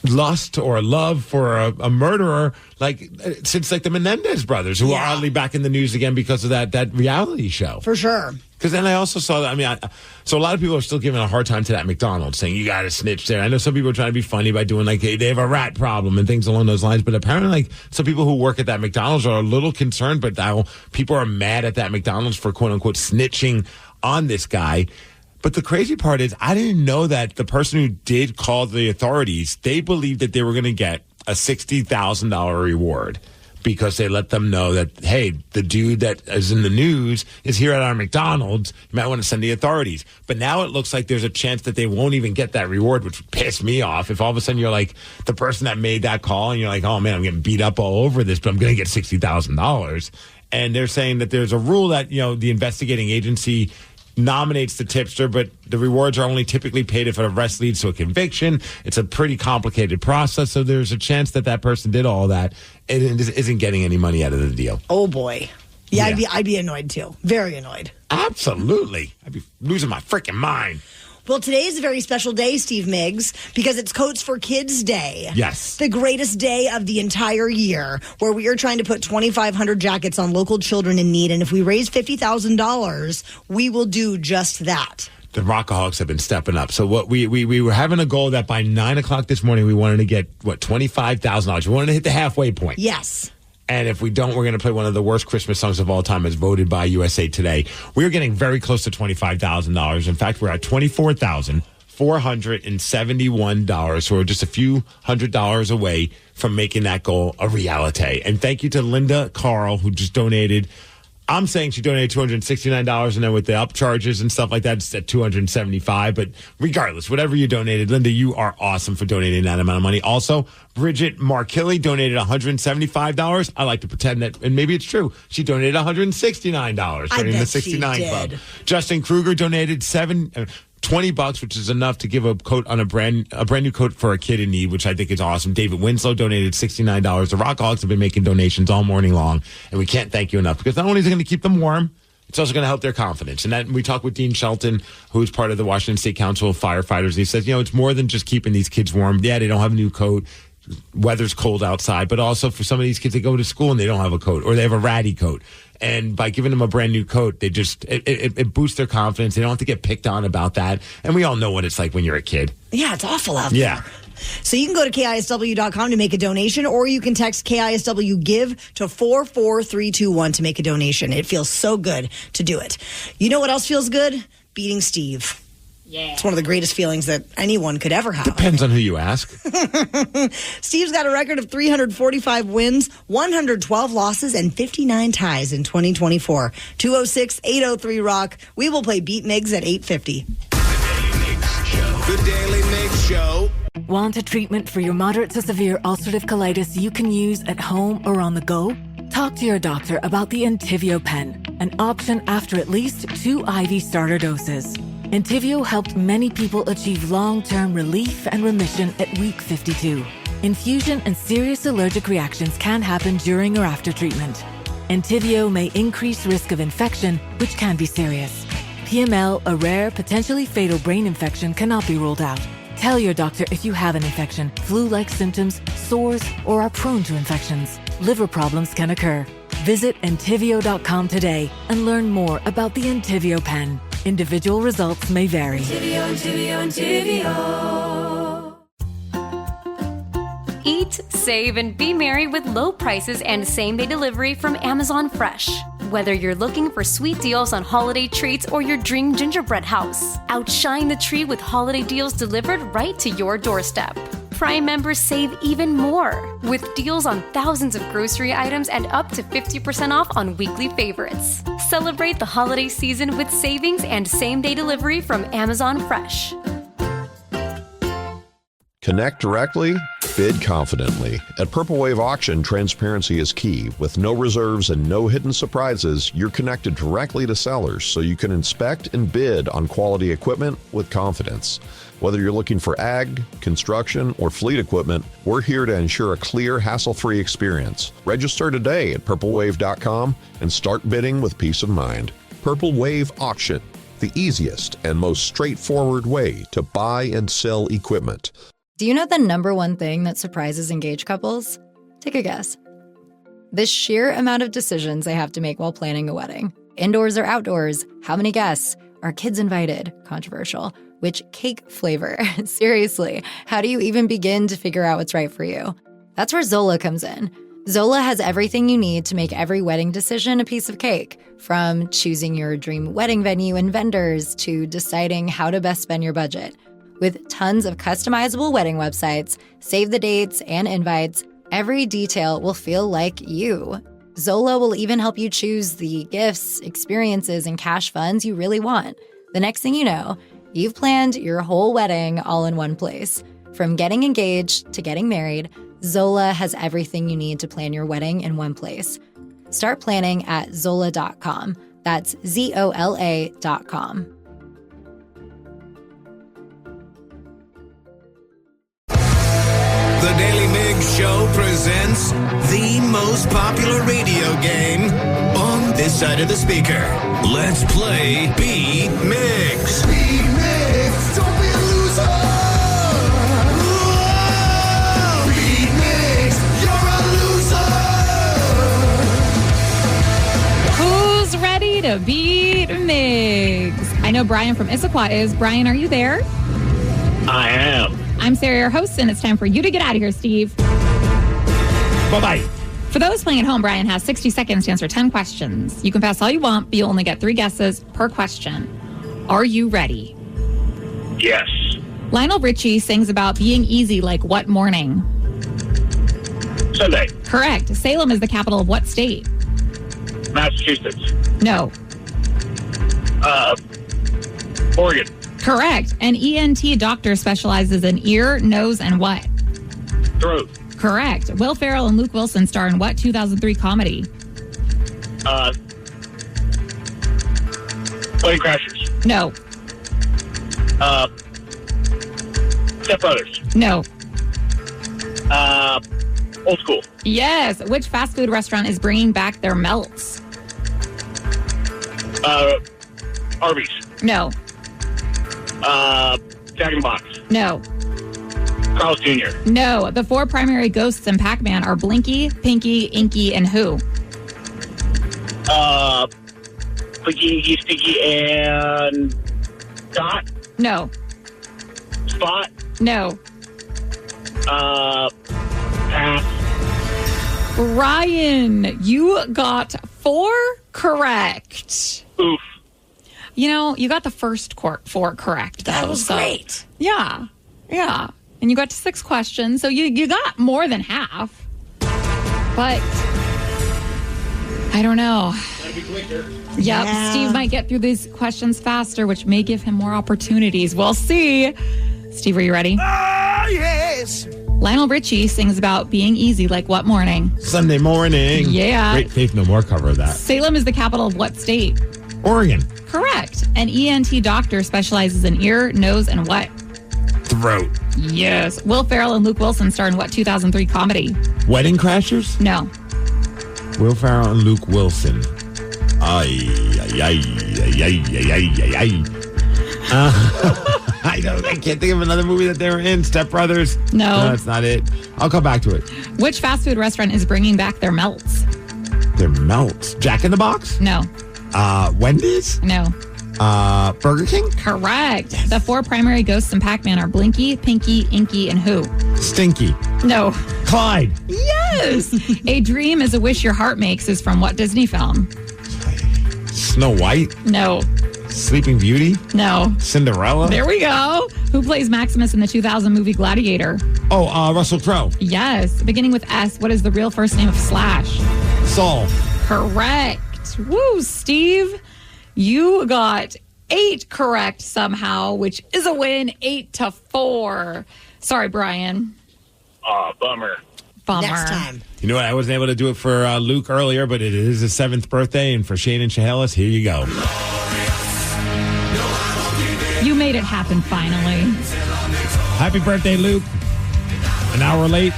lust or love for a murderer like since like the Menendez brothers, who are oddly back in the news again because of that reality show. For sure. Because then I also saw that, I mean, so a lot of people are still giving a hard time to that McDonald's, saying you got to snitch there. I know some people are trying to be funny by doing like they have a rat problem and things along those lines, but apparently like some people who work at that McDonald's are a little concerned, but now people are mad at that McDonald's for quote unquote snitching on this guy. But the crazy part is I didn't know that the person who did call the authorities, they believed that they were going to get a $60,000 reward because they let them know that, hey, the dude that is in the news is here at our McDonald's. You might want to send the authorities. But now it looks like there's a chance that they won't even get that reward, which would piss me off. If all of a sudden you're like the person that made that call and you're like, oh, man, I'm getting beat up all over this, but I'm going to get $60,000. And they're saying that there's a rule that, the investigating agency nominates the tipster, but the rewards are only typically paid if an arrest leads to a conviction. It's a pretty complicated process, so there's a chance that person did all that and isn't getting any money out of the deal. Oh boy. Yeah. I'd be annoyed too. Very annoyed. Absolutely. I'd be losing my freaking mind. Well, today is a very special day, Steve Migs, because it's Coats for Kids Day. Yes. The greatest day of the entire year, where we are trying to put 2,500 jackets on local children in need. And if we raise $50,000, we will do just that. The Rockaholics have been stepping up. So what we were having a goal that by 9 o'clock this morning, we wanted to get, $25,000. We wanted to hit the halfway point. Yes. And if we don't, we're going to play one of the worst Christmas songs of all time as voted by USA Today. We're getting very close to $25,000. In fact, we're at $24,471. So we're just a few $100s away from making that goal a reality. And thank you to Linda Carl, who just donated. I'm saying she donated $269, and then with the upcharges and stuff like that, it's at $275. But regardless, whatever you donated, Linda, you are awesome for donating that amount of money. Also, Bridget Markilly donated $175. I like to pretend that, and maybe it's true, she donated $169 joining the 69 Club. Justin Kruger donated $20, which is enough to give a coat on a brand new coat for a kid in need, which I think is awesome. David Winslow donated $69. The Rockaholics have been making donations all morning long, and we can't thank you enough because not only is it going to keep them warm, it's also going to help their confidence. And that we talked with Dean Shelton, who's part of the Washington State Council of Firefighters. And he says, it's more than just keeping these kids warm. Yeah, they don't have a new coat. Weather's cold outside, but also for some of these kids, they go to school and they don't have a coat or they have a ratty coat. And by giving them a brand new coat, they just it boosts their confidence. They don't have to get picked on about that. And we all know what it's like when you're a kid. Yeah, it's awful out there. Yeah. So you can go to KISW.com to make a donation, or you can text KISW GIVE to 44321 to make a donation. It feels so good to do it. You know what else feels good? Beating Steve. Yeah. It's one of the greatest feelings that anyone could ever have. Depends on who you ask. Steve's got a record of 345 wins, 112 losses, and 59 ties in 2024. 206-803-ROCK. We will play Beat Migs at 8:50. The Daily Migs Show. Want a treatment for your moderate to severe ulcerative colitis you can use at home or on the go? Talk to your doctor about the Entyvio pen, an option after at least 2 IV starter doses. Entyvio helped many people achieve long-term relief and remission at week 52. Infusion and serious allergic reactions can happen during or after treatment. Entyvio may increase risk of infection, which can be serious. PML, a rare, potentially fatal brain infection, cannot be ruled out. Tell your doctor if you have an infection, flu-like symptoms, sores, or are prone to infections. Liver problems can occur. Visit Entyvio.com today and learn more about the Entyvio pen. Individual results may vary. Eat, save, and be merry with low prices and same-day delivery from Amazon Fresh. Whether you're looking for sweet deals on holiday treats or your dream gingerbread house, outshine the tree with holiday deals delivered right to your doorstep. Prime members save even more with deals on thousands of grocery items and up to 50% off on weekly favorites. Celebrate the holiday season with savings and same-day delivery from Amazon Fresh. Connect directly, bid confidently. At Purple Wave Auction, transparency is key. With no reserves and no hidden surprises, you're connected directly to sellers so you can inspect and bid on quality equipment with confidence. Whether you're looking for ag, construction, or fleet equipment, we're here to ensure a clear, hassle-free experience. Register today at purplewave.com and start bidding with peace of mind. Purple Wave Auction, the easiest and most straightforward way to buy and sell equipment. Do you know the number one thing that surprises engaged couples? Take a guess. The sheer amount of decisions they have to make while planning a wedding. Indoors or outdoors? How many guests? Are kids invited? Controversial. Which cake flavor? Seriously, how do you even begin to figure out what's right for you? That's where Zola comes in. Zola has everything you need to make every wedding decision a piece of cake. From choosing your dream wedding venue and vendors to deciding how to best spend your budget. With tons of customizable wedding websites, save the dates, and invites, every detail will feel like you. Zola will even help you choose the gifts, experiences, and cash funds you really want. The next thing you know, you've planned your whole wedding all in one place. From getting engaged to getting married, Zola has everything you need to plan your wedding in one place. Start planning at Zola.com. That's ZOLA.com. The Daily Migs Show presents the most popular radio game on this side of the speaker. Let's play Beat Migs. Beat Migs, don't be a loser. Whoa! Beat Migs, you're a loser. Who's ready to beat Migs? I know Brian from Issaquah is. Brian, are you there? I am. I'm Sarah, your host, and it's time for you to get out of here, Steve. Bye-bye. For those playing at home, Brian has 60 seconds to answer 10 questions. You can pass all you want, but you'll only get 3 guesses per question. Are you ready? Yes. Lionel Richie sings about being easy like what morning? Sunday. Correct. Salem is the capital of what state? Massachusetts. No. Oregon. Correct. An ENT doctor specializes in ear, nose, and what? Throat. Correct. Will Ferrell and Luke Wilson star in what 2003 comedy? Wedding Crashers. No. Step Brothers. No. Old School. Yes. Which fast food restaurant is bringing back their melts? Arby's. No. Jack in the Box. No. Carl's Jr. No. The 4 primary ghosts in Pac-Man are Blinky, Pinky, Inky, and who? Pinky, Inky, Stinky, and Dot. No. Spot. No. Pass. Ryan, you got 4 correct. Oof. You know, you got the first 4 correct, though. That was great. Yeah. Yeah. And you got to 6 questions, so you got more than half. But I don't know. Gotta be quicker. Yep, Yeah. Steve might get through these questions faster, which may give him more opportunities. We'll see. Steve, are you ready? Ah, yes. Lionel Richie sings about being easy like what morning? Sunday morning. Yeah. Great Faith No More cover of that. Salem is the capital of what state? Oregon. Correct. An ENT doctor specializes in ear, nose, and what? Throat. Yes. Will Ferrell and Luke Wilson star in what 2003 comedy? Wedding Crashers? No. Will Ferrell and Luke Wilson. I can't think of another movie that they were in. Step Brothers? No. No, that's not it. I'll come back to it. Which fast food restaurant is bringing back their melts? Their melts. Jack in the Box? No. Wendy's? No. Burger King? Correct. The 4 primary ghosts in Pac-Man are Blinky, Pinky, Inky, and who? Stinky. No. Clyde. Yes. A dream is a wish your heart makes is from what Disney film? Snow White? No. Sleeping Beauty? No. Cinderella? There we go. Who plays Maximus in the 2000 movie Gladiator? Oh, Russell Crowe. Yes. Beginning with S, what is the real first name of Slash? Saul. Correct. Woo, Steve. You got 8 correct somehow, which is a win, 8-4. Sorry, Brian. Bummer. Next time. You know what? I wasn't able to do it for Luke earlier, but it is his 7th birthday, and for Shane and Chehalis, here you go. You made it happen finally. Happy birthday, Luke. An hour late.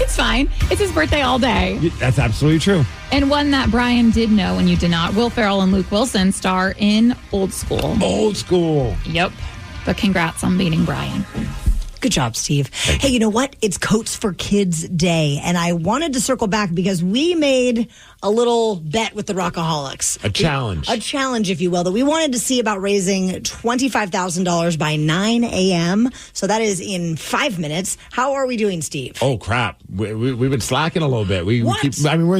It's fine. It's his birthday all day. That's absolutely true. And one that Brian did know and you did not. Will Ferrell and Luke Wilson star in Old School. Old School. Yep. But congrats on beating Brian. Good job, Steve. Hey, you know what? It's Coats for Kids Day. And I wanted to circle back because we made a little bet with the Rockaholics. A challenge. A challenge, if you will, that we wanted to see about raising $25,000 by 9 a.m. So that is in 5 minutes. How are we doing, Steve? Oh, crap. We've been slacking a little bit. We're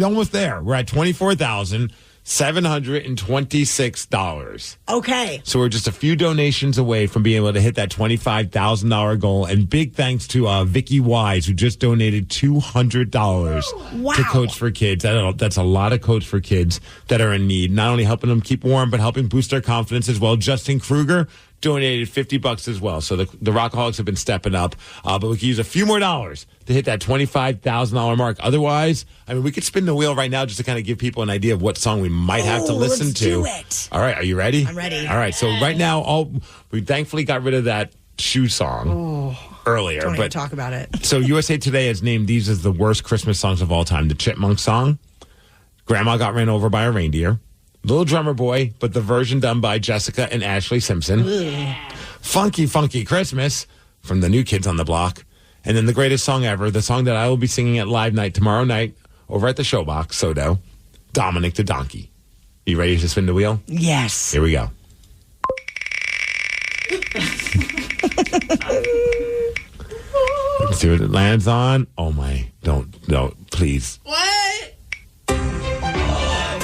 almost there. We're at $24,726. Okay. So we're just a few donations away from being able to hit that $25,000 goal. And big thanks to Vicky Wise, who just donated $200 to Coats for Kids. That's a lot of Coats for Kids that are in need. Not only helping them keep warm, but helping boost their confidence as well. Justin Kruger donated $50 as well. So the Rockaholics have been stepping up. But we could use a few more dollars to hit that $25,000 mark. Otherwise, we could spin the wheel right now just to kind of give people an idea of what song we might have to listen let's to. do it. All right, are you ready? I'm ready. All right, so right now, we thankfully got rid of that shoe song earlier. Don't even talk about it. So USA Today has named these as the worst Christmas songs of all time. The Chipmunk song, Grandma Got Ran Over by a Reindeer, Little Drummer Boy, but the version done by Jessica and Ashley Simpson. Funky, Funky Christmas from the New Kids on the Block. And then the greatest song ever, the song that I will be singing at Live Night tomorrow night over at the Showbox, Sodo, Dominic the Donkey. You ready to spin the wheel? Yes. Here we go. Let's see what it lands on. Oh my, don't, please. What?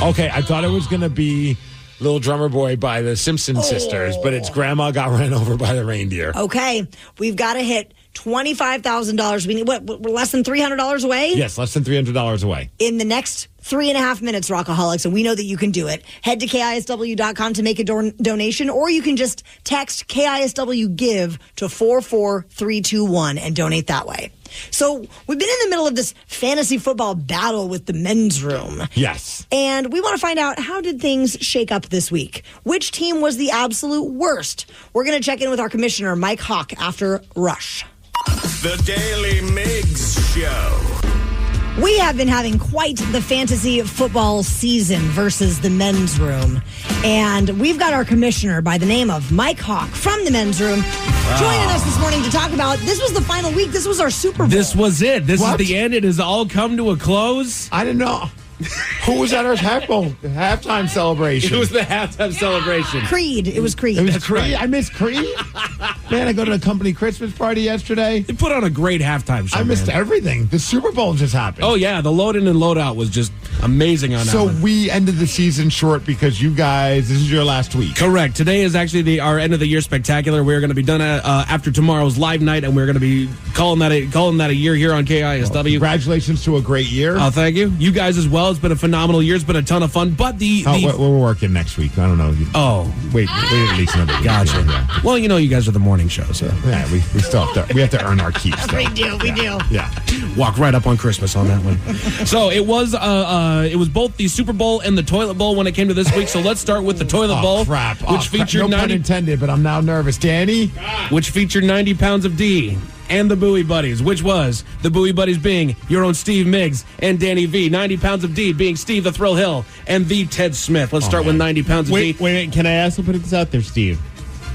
Okay, I thought it was going to be Little Drummer Boy by the Simpson Sisters, but it's Grandma Got Ran Over by the Reindeer. Okay, we've got to hit $25,000. We need, we're less than $300 away? Yes, less than $300 away. In the next 3.5 minutes, Rockaholics, and we know that you can do it. Head to KISW.com to make a donation, or you can just text KISW GIVE to 44321 and donate that way. So we've been in the middle of this fantasy football battle with the men's room. Yes. And we want to find out, how did things shake up this week? Which team was the absolute worst? We're going to check in with our commissioner, Mike Hawk, after Rush. The Daily Migs Show. We have been having quite the fantasy football season versus the men's room. And we've got our commissioner by the name of Mike Hawk from the men's room joining us this morning to talk about, this was the final week. This was our Super Bowl. This was it. This is the end. It has all come to a close. I didn't know. Who was at our halftime celebration? It was the halftime celebration. Creed. It was Creed. It was Creed. Right. I missed Creed. Man, I go to the company Christmas party yesterday. They put on a great halftime show. I missed everything. The Super Bowl just happened. Oh, yeah. The load in and load out was just amazing on that. So we ended the season short because you guys, this is your last week. Correct. Today is actually our end of the year spectacular. We're going to be done after tomorrow's live night, and we're going to be calling that a year here on KISW. Well, congratulations to a great year. Oh, thank you. You guys as well. It's been a phenomenal year. It's been a ton of fun. But we're working next week. I don't know. Wait at least another week. Gotcha. Yeah. Well, you guys are the morning show, so yeah, we still have to earn our keeps. We do. Yeah. Walk right up on Christmas on that one. So it was both the Super Bowl and the Toilet Bowl when it came to this week. So let's start with the Toilet Bowl, which featured no pun intended, but I'm now nervous. Danny, which featured 90 pounds of D. And the Bowie Buddies, which was the Bowie Buddies being your own Steve Migs and Danny V. 90 pounds of D being Steve the Thrill Hill and the Ted Smith. Let's start with 90 pounds of D. Wait, can I also put this out there, Steve?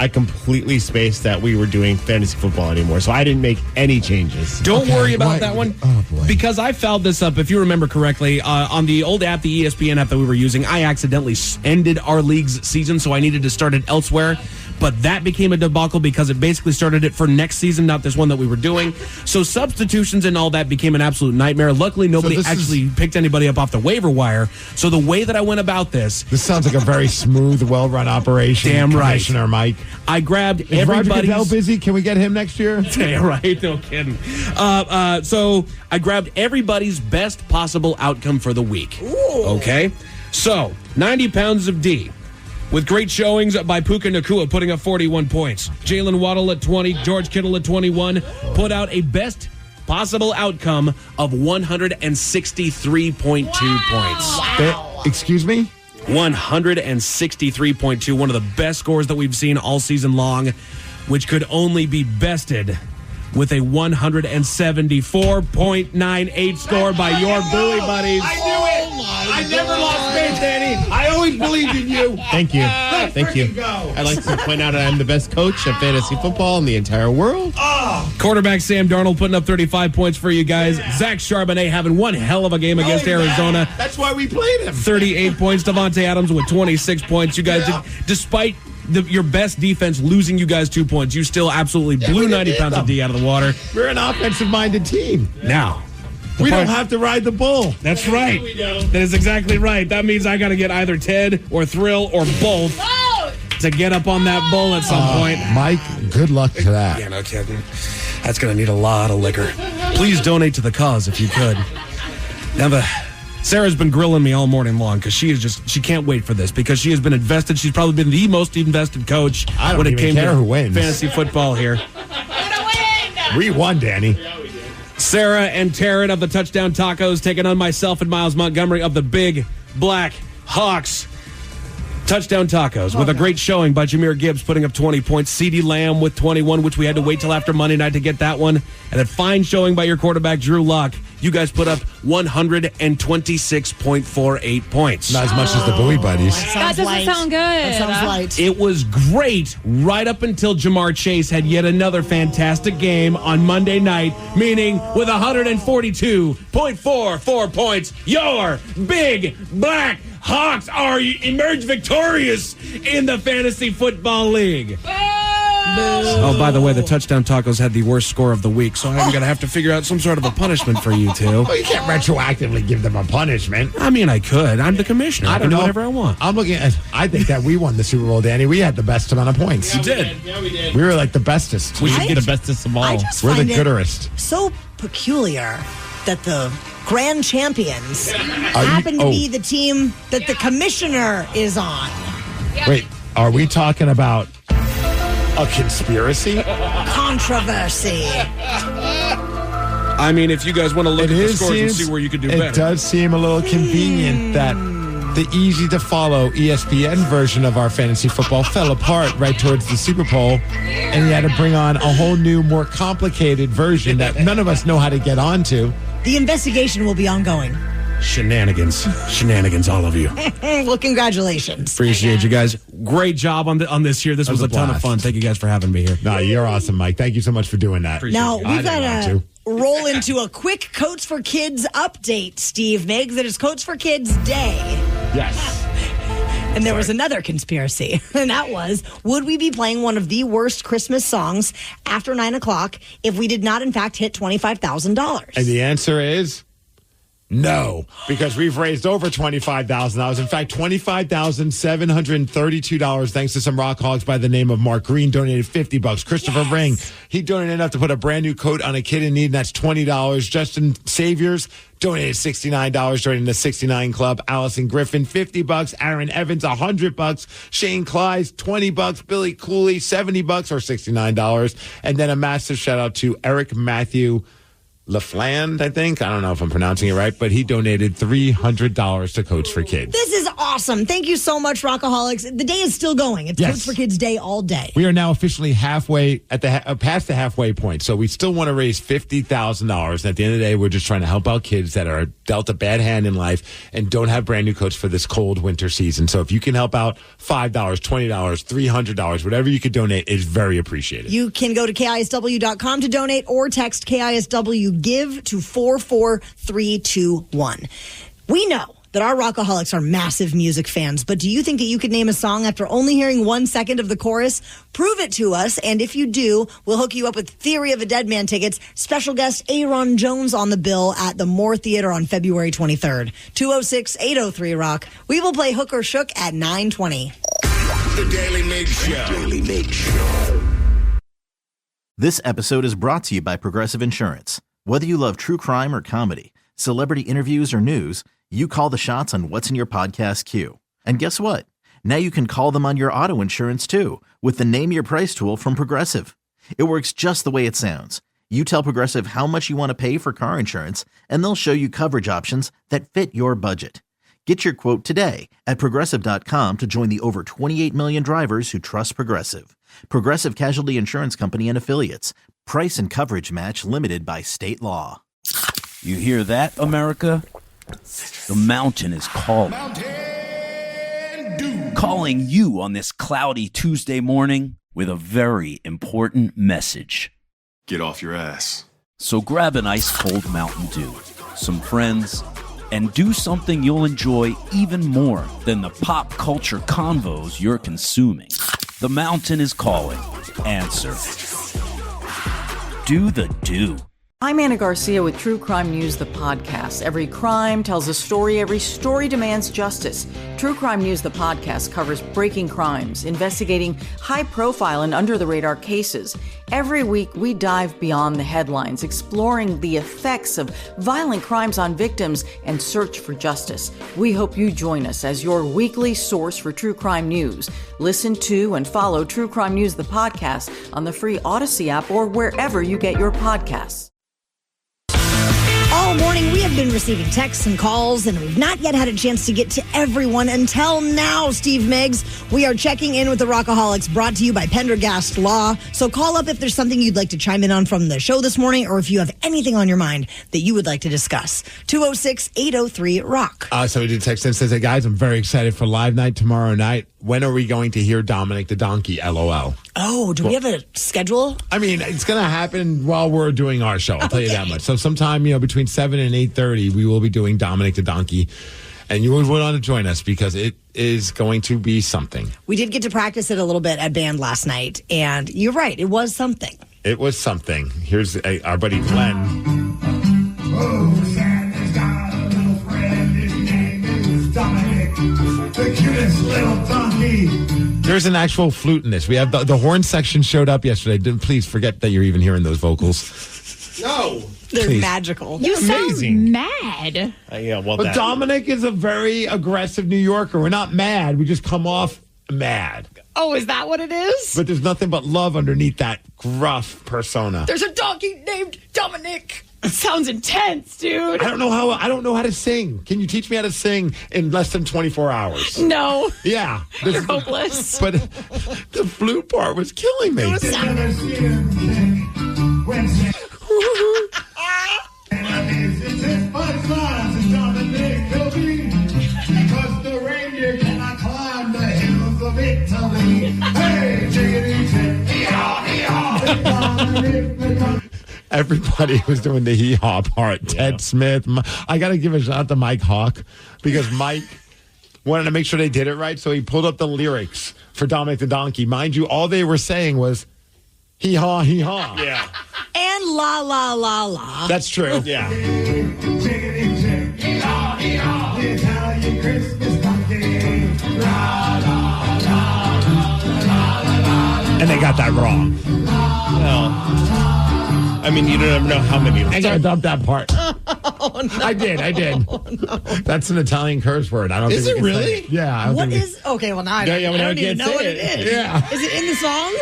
I completely spaced that we were doing fantasy football anymore, so I didn't make any changes. Don't worry about that one. Oh, boy. Because I fouled this up, if you remember correctly, on the old app, the ESPN app that we were using, I accidentally ended our league's season, so I needed to start it elsewhere. But that became a debacle because it basically started it for next season, not this one that we were doing. So substitutions and all that became an absolute nightmare. Luckily, nobody actually picked anybody up off the waiver wire. So the way that I went about this... This sounds like a very smooth, well-run operation. Damn right. Commissioner Mike. I grabbed Is Roger everybody's... Goodell busy? Can we get him next year? Damn right, no kidding. So I grabbed everybody's best possible outcome for the week. Ooh. Okay? So, 90 pounds of D. With great showings by Puka Nacua putting up 41 points. Jalen Waddle at 20, George Kittle at 21, put out a best possible outcome of 163.2 points. Wow. Excuse me? 163.2, one of the best scores that we've seen all season long, which could only be bested with a 174.98 score by your Bowie buddies. I knew it! I never lost faith, Danny. I always believed in you. Thank you. Thank you. I'd like to point out that I'm the best coach of fantasy football in the entire world. Quarterback Sam Darnold putting up 35 points for you guys. Zach Charbonnet having one hell of a game against Arizona. That's why we played him. 38 points. Devontae Adams with 26 points. You guys, despite your best defense losing you guys 2 points, you still absolutely blew 90 pounds of D out of the water. We're an offensive-minded team. Now, we don't have to ride the bull. That's right. That is exactly right. That means I got to get either Ted or Thrill or both to get up on that bull at some point. Mike, good luck to that. Yeah, no kidding. That's going to need a lot of liquor. Please donate to the cause if you could. Now, Sarah's been grilling me all morning long because she can't wait for this because she has been invested. She's probably been the most invested coach when it came to who wins. fantasy football here. We won, Danny. Sarah and Taryn of the Touchdown Tacos taking on myself and Miles Montgomery of the Big Black Hawks. Touchdown Tacos with a great showing by Jahmyr Gibbs putting up 20 points. CeeDee Lamb with 21, which we had to wait till after Monday night to get that one. And a fine showing by your quarterback, Drew Lock. You guys put up 126.48 points. Not as much as the Bowie buddies. That doesn't sound good. That sounds light. It was great right up until Jamar Chase had yet another fantastic game on Monday night, meaning with 142.44 points, your Big Black Hawks emerge victorious in the Fantasy Football League. Oh, by the way, the Touchdown Tacos had the worst score of the week, so I'm going to have to figure out some sort of a punishment for you two. Well, you can't retroactively give them a punishment. I mean, I could. I'm the commissioner. I can don't do know. whatever I want. I'm looking at. I think that we won the Super Bowl, Danny. We had the best amount of points. You did. Yeah, we did. We were like the bestest. We should get the bestest of all. I just We're the find it gooderest. so peculiar that the grand champions happen to be the team that the commissioner is on. Wait, are we talking about a conspiracy? Controversy. I mean, if you guys want to look at the scores and see where you could do better. It does seem a little convenient that the easy-to-follow ESPN version of our fantasy football fell apart right towards the Super Bowl, and you had to bring on a whole new, more complicated version that none of us know how to get onto. The investigation will be ongoing. Shenanigans, all of you. Well, congratulations. Appreciate you guys. Great job on this year. This was a ton of blast. fun. Thank you guys for having me here. No, you're awesome, Mike. Thank you so much for doing that. Now, you. we've got to roll into a quick Coats for Kids update, Steve Migs. It is Coats for Kids Day. Yes. And there was another conspiracy, and that was, would we be playing one of the worst Christmas songs after 9 o'clock if we did not, in fact, hit $25,000? And the answer is no, because we've raised over $25,000. In fact, $25,732 thanks to some rock hogs by the name of Mark Green donated $50. Christopher Ring, he donated enough to put a brand new coat on a kid in need, and that's $20. Justin Saviors donated $69, joining the 69 Club. Allison Griffin, $50. Aaron Evans, $100. Shane Clyde, $20. Billy Cooley, $70 or $69. And then a massive shout out to Eric Matthew LaFland, I think. I don't know if I'm pronouncing it right, but he donated $300 to Coach for Kids. This is awesome. Thank you so much, Rockaholics. The day is still going. It's Yes. Coats for Kids Day all day. We are now officially halfway at the past the halfway point. So we still want to raise $50,000. And at the end of the day, we're just trying to help out kids that are dealt a bad hand in life and don't have brand new coats for this cold winter season. So if you can help out $5, $20, $300, whatever you could donate is very appreciated. You can go to KISW.com to donate or text KISW GIVE to 44321. We know that our Rockaholics are massive music fans, but do you think that you could name a song after only hearing 1 second of the chorus? Prove it to us, and if you do, we'll hook you up with Theory of a Dead Man tickets. Special guest Aaron Jones on the bill at the Moore Theater on February 23rd. 206-803-ROCK. We will play Hook or Shook at 9:20. The Daily Migs Show. Daily Migs Show. This episode is brought to you by Progressive Insurance. Whether you love true crime or comedy, celebrity interviews or news, you call the shots on what's in your podcast queue. And guess what? Now you can call them on your auto insurance too with the Name Your Price tool from Progressive. It works just the way it sounds. You tell Progressive how much you want to pay for car insurance, and they'll show you coverage options that fit your budget. Get your quote today at Progressive.com to join the over 28 million drivers who trust Progressive. Progressive Casualty Insurance Company and Affiliates. Price and coverage match limited by state law. You hear that, America? The mountain is calling. Calling you on this cloudy Tuesday morning with a very important message. Get off your ass. So grab an ice cold Mountain Dew, some friends, and do something you'll enjoy even more than the pop culture convos you're consuming. The mountain is calling. Answer. Do the do. I'm Anna Garcia with True Crime News, the podcast. Every crime tells a story. Every story demands justice. True Crime News, the podcast, covers breaking crimes, investigating high-profile and under-the-radar cases. Every week, we dive beyond the headlines, exploring the effects of violent crimes on victims and search for justice. We hope you join us as your weekly source for true crime news. Listen to and follow True Crime News, the podcast, on the free Odyssey app or wherever you get your podcasts. All morning, we have been receiving texts and calls, and we've not yet had a chance to get to everyone until now, Steve Migs. We are checking in with the Rockaholics, brought to you by Pendergast Law. So call up if there's something you'd like to chime in on from the show this morning, or if you have anything on your mind that you would like to discuss. 206-803-ROCK. So we did text in and says, hey, guys, I'm very excited for live night tomorrow night. When are we going to hear Dominic the Donkey, LOL? Oh, do we have a schedule? I mean, it's going to happen while we're doing our show. I'll tell you that much. So sometime, between 7 and 8:30, we will be doing Dominic the Donkey. And you would want to join us because it is going to be something. We did get to practice it a little bit at band last night. And you're right. It was something. It was something. Here's our buddy Glenn. Oh, Santa's got a little friend. His name is Dominic, the cutest little donkey. There's an actual flute in this. We have the horn section showed up yesterday. Please forget that you're even hearing those vocals. No. They're Please. magical. You Amazing. sound mad. Yeah, well, But Dominic is a very aggressive New Yorker. We're not mad. We just come off mad. Oh, is that what it is? But there's nothing but love underneath that gruff persona. There's a donkey named Dominic. It sounds intense, dude. I don't know how to sing. Can you teach me how to sing in less than 24 hours? No. Yeah. You're hopeless. But the flute part was killing me. Everybody was doing the hee-haw part. Ted Smith. I got to give a shout out to Mike Hawk because Mike wanted to make sure they did it right, so he pulled up the lyrics for Dominic the Donkey. Mind you, all they were saying was hee-haw, hee-haw. Yeah. And la, la, la, la. That's true. Yeah. And they got that wrong. Well, I mean, you don't ever know how many. I got to dump that part. Oh, no. I did. Oh, no. That's an Italian curse word. I don't Is think it we can really? say it. Yeah. I don't What think is... Okay, well, now I Yeah, don't, yeah, I well, now don't I even can't know say what it it. is. Yeah. Is it in the song?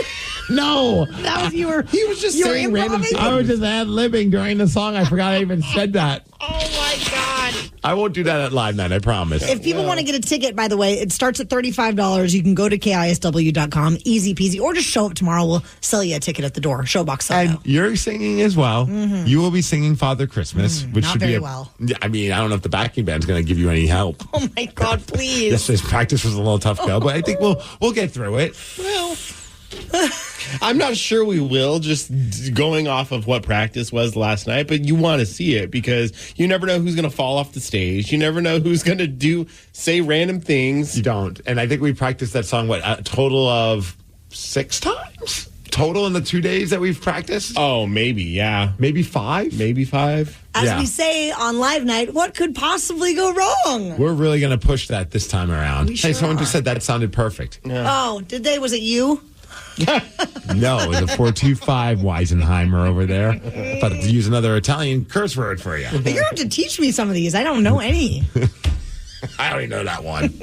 No. That was your... He was just you were saying random improvising? I was just ad-libbing during the song. I forgot I even said that. Oh, my God. I won't do that at live night, I promise. If people want to get a ticket, by the way, it starts at $35. You can go to KISW.com, easy peasy, or just show up tomorrow. We'll sell you a ticket at the door. Showbox And you're singing as well. Mm-hmm. You will be singing Father Christmas, which not should very be well. I mean, I don't know if the backing band's going to give you any help. Oh my God, please. Yesterday's practice was a little tough go, but I think we'll get through it. Well, I'm not sure we will, just going off of what practice was last night, but you want to see it because you never know who's going to fall off the stage. You never know who's going to say random things. You don't. And I think we practiced that song, a total of 6 times? Total in the 2 days that we've practiced? Oh, maybe, yeah. Maybe 5? Maybe 5. As we say on live night, what could possibly go wrong? We're really going to push that this time around. We sure someone are. just said that sounded perfect. Yeah. Oh, did they? Was it you? No, it was a 425 Weisenheimer over there. But to use another Italian curse word for you. You're going to have to teach me some of these. I don't know any. I already know that one.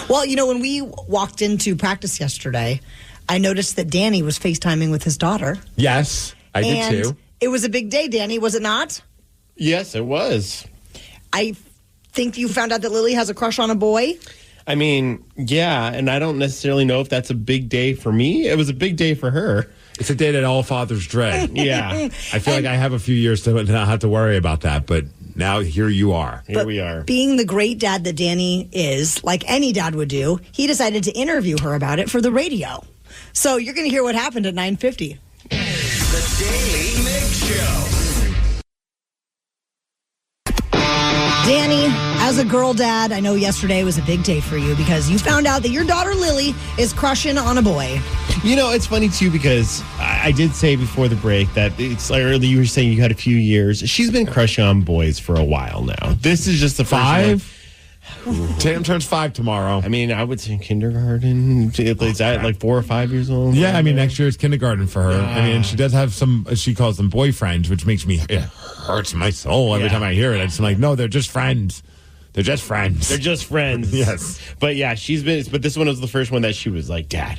Well, when we walked into practice yesterday, I noticed that Danny was FaceTiming with his daughter. Yes, I did too. It was a big day, Danny, was it not? Yes, it was. I think you found out that Lily has a crush on a boy. I mean, yeah, and I don't necessarily know if that's a big day for me. It was a big day for her. It's a day that all fathers dread. Yeah. I feel like I have a few years to not have to worry about that, but now here you are. Here we are. Being the great dad that Danny is, like any dad would do, he decided to interview her about it for the radio. So you're going to hear what happened at 9:50. The Daily Migs Show. Danny, as a girl dad, I know yesterday was a big day for you because you found out that your daughter Lily is crushing on a boy. It's funny too because I did say before the break that it's like earlier you were saying you had a few years. She's been crushing on boys for a while now. This is just the first 5? Tatum turns 5 tomorrow. I mean, I would say kindergarten. Is that like 4 or 5 years old? Yeah, I mean, next year is kindergarten for her. I mean, she does have some, she calls them boyfriends, which makes me, it hurts my soul every time I hear it. It's like, no, they're just friends. They're just friends. They're just friends. Yes. But yeah, but this one was the first one that she was like, Dad,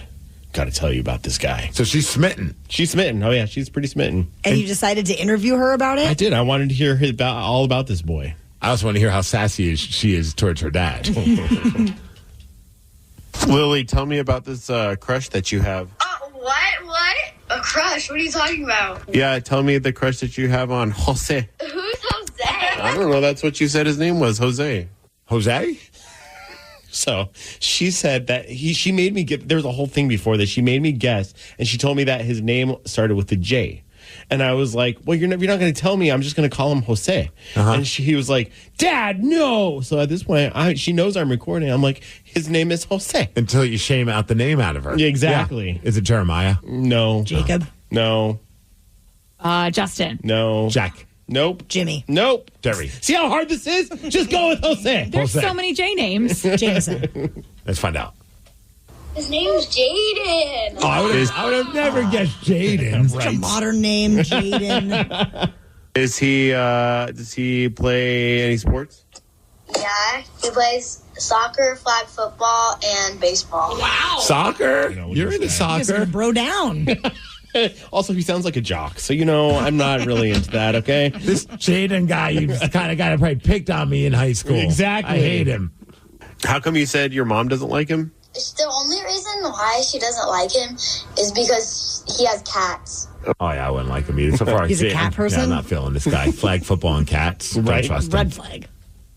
got to tell you about this guy. So she's smitten. She's smitten. Oh, yeah, she's pretty smitten. And you decided to interview her about it? I did. I wanted to hear all about this boy. I also want to hear how sassy she is towards her dad. Lily, tell me about this crush that you have. What? A crush? What are you talking about? Yeah, tell me the crush that you have on Jose. Who's Jose? I don't know. That's what you said his name was, Jose. Jose? So she said that she made me there was a whole thing before this. She made me guess, and she told me that his name started with a J. And I was like, well, you're not going to tell me. I'm just going to call him Jose. And he was like, Dad, no. So at this point, she knows I'm recording. I'm like, his name is Jose. Until you shame out the name out of her. Yeah, exactly. Yeah. Is it Jeremiah? No. Jacob? No. Justin? No. Jack? Nope. Jimmy? Nope. Derry? See how hard this is? Just go with Jose. There's Jose. so many J names. Jameson. Let's find out. His name's Jaden. Oh, I would have never guessed Jaden. Such a modern name, Jaden. Does he play any sports? Yeah, he plays soccer, flag football, and baseball. Wow. Soccer? You're into You guys soccer? are bro down. Also, he sounds like a jock. So, I'm not really into that, okay? This Jaden guy, you kind of got to probably picked on me in high school. Exactly. I hate him. How come you said your mom doesn't like him? The only reason why she doesn't like him is because he has cats. Oh, yeah, I wouldn't like him either. So far, He's a cat person? Yeah, I'm not feeling this guy. Flag football and cats. Don't Right. trust him. Red flag.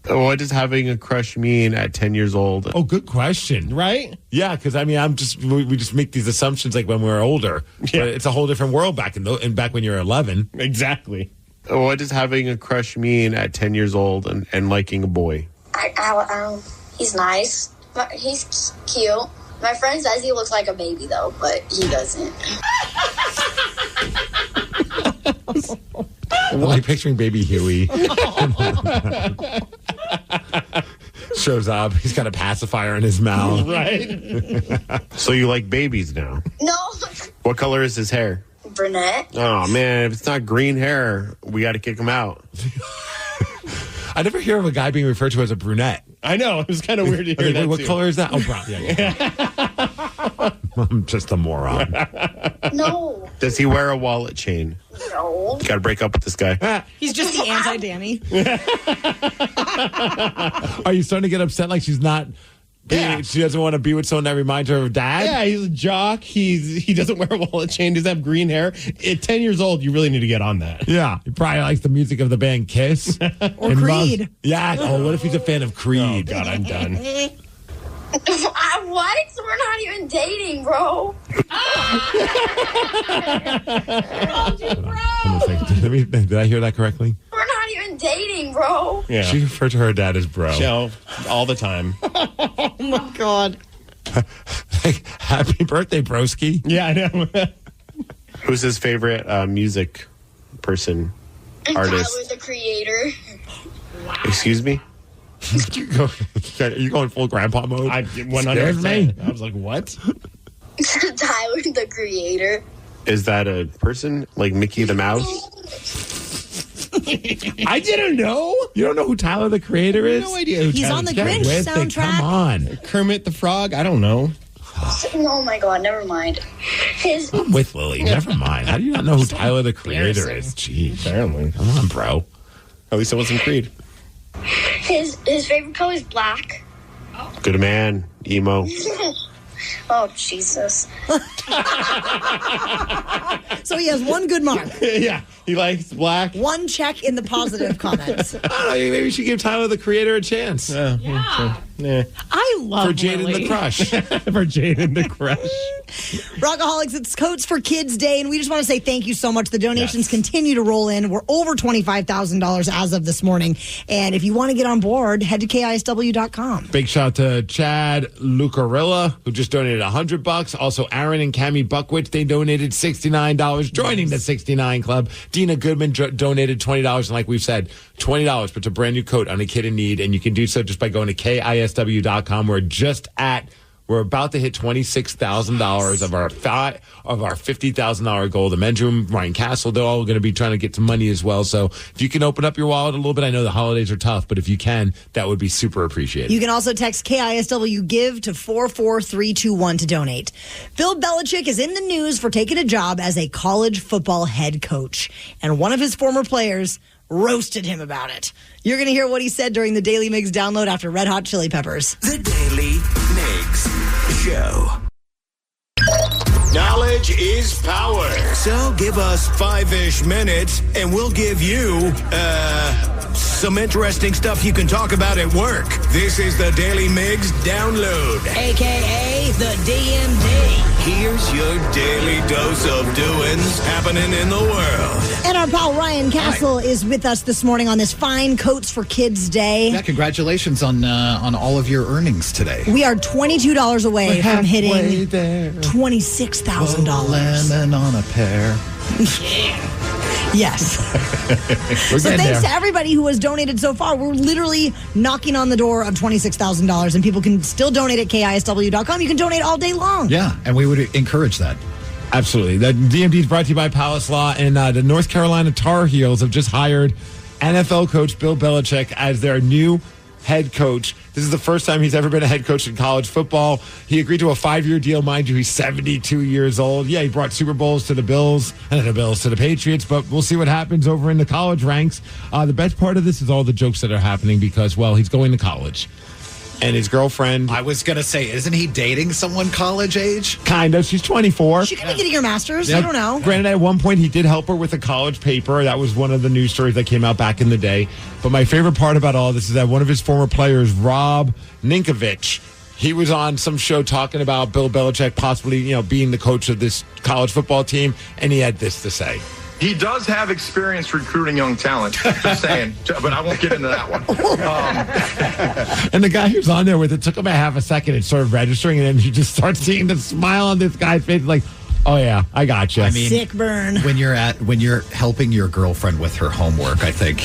What does having a crush mean at 10 years old? Oh, good question. Right? Yeah, because I mean, we just make these assumptions like when we're older. Yeah. But it's a whole different world back back when you're 11. Exactly. What does having a crush mean at 10 years old and liking a boy? He's nice. He's cute. My friend says he looks like a baby, though, but he doesn't. I'm like picturing baby Huey. Shows up. He's got a pacifier in his mouth. Right? So you like babies now? No. What color is his hair? Brunette. Oh, man, if it's not green hair, we got to kick him out. I never hear of a guy being referred to as a brunette. I know. It was kind of weird to hear that, What too. color is that? Oh, brown. Yeah. I'm just a moron. No. Does he wear a wallet chain? No. Got to break up with this guy. He's just the anti-Danny. Are you starting to get upset like she's not... Yeah. She doesn't want to be with someone that reminds her of dad? Yeah, he's a jock. He doesn't wear a wallet chain. Doesn't have green hair. At 10 years old, you really need to get on that. Yeah. He probably likes the music of the band Kiss. Or Creed. Yeah. Oh, what if he's a fan of Creed? Oh, God, I'm done. What? We're not even dating, bro. Did I hear that correctly? We're not even dating, bro. Yeah. She referred to her dad as bro. Joe, all the time. Oh, my God. Happy birthday, broski. Yeah, I know. Who's his favorite music person, artist? Tyler, the Creator. Excuse me? Are you going full grandpa mode? I 100%. I was like, what? Tyler, the Creator. Is that a person like Mickey the Mouse? I didn't know. You don't know who Tyler the Creator is? No idea who He's Tyler on the Creator Grinch is. soundtrack. Come on. Kermit the Frog? I don't know. Oh my God, never mind. His I'm with Lily. Never mind. How do you not know who Tyler the Creator is? Jeez. Apparently. Come on, bro. At least it wasn't Creed. his favorite color is black. Good man. Emo. Oh Jesus. So he has one good mark. Yeah, he likes black. One check in the positive comments. I don't know, maybe we should give Tyler the Creator a chance. Yeah. I love For Jade and Lily. the Crush. For Jade and the Crush. Rockaholics, it's Coats for Kids Day, and we just want to say thank you so much. The donations continue to roll in. We're over $25,000 as of this morning. And if you want to get on board, head to KISW.com. Big shout out to Chad Lucarilla, who just donated $100. Also, Aaron and Cammie Buckwitch, they donated $69, joining the 69 Club. Dina Goodman donated $20. And like we've said, $20 puts a brand new coat on a kid in need. And you can do so just by going to KISW.com. We're about to hit $26,000 of our $50,000 goal. The men's room, Ryan Castle, they're all going to be trying to get some money as well. So if you can open up your wallet a little bit, I know the holidays are tough, but if you can, that would be super appreciated. You can also text KISW GIVE to 44321 to donate. Bill Belichick is in the news for taking a job as a college football head coach, and one of his former players roasted him about it. You're going to hear what he said during the Daily Migs download after Red Hot Chili Peppers. The Daily Migs Show. Knowledge is power. So give us 5-ish minutes and we'll give you, some interesting stuff you can talk about at work. This is the Daily Migs download. AKA the DMD. Here's your daily dose of doings happening in the world. And our pal Ryan Castle is with us this morning on this fine Coats for Kids Day. Yeah, congratulations on all of your earnings today. We are $22 away from hitting $26,000. Lemon on a pear. Yes. So thanks to everybody who has donated so far. We're literally knocking on the door of $26,000, and people can still donate at KISW.com. You can donate all day long. Yeah, and we would encourage that. Absolutely. The DMD is brought to you by Palace Law, and the North Carolina Tar Heels have just hired NFL coach Bill Belichick as their new head coach. This is the first time he's ever been a head coach in college football. He agreed to a 5-year deal. Mind you, he's 72 years old. Yeah, he brought Super Bowls to the Bills and the Bills to the Patriots, but we'll see what happens over in the college ranks. The best part of this is all the jokes that are happening because, well, he's going to college. And his girlfriend... I was going to say, isn't he dating someone college age? Kind of. She's 24. She could be getting her master's. Yeah. I don't know. Granted, at one point, he did help her with a college paper. That was one of the news stories that came out back in the day. But my favorite part about all this is that one of his former players, Rob Ninkovich, he was on some show talking about Bill Belichick possibly, being the coach of this college football team, and he had this to say. He does have experience recruiting young talent, just saying, but I won't get into that one. And the guy who's on there with it took him a half a second and sort of registering, and then you just start seeing the smile on this guy's face, like, oh yeah, I got you. I mean, sick burn. When you're helping your girlfriend with her homework, I think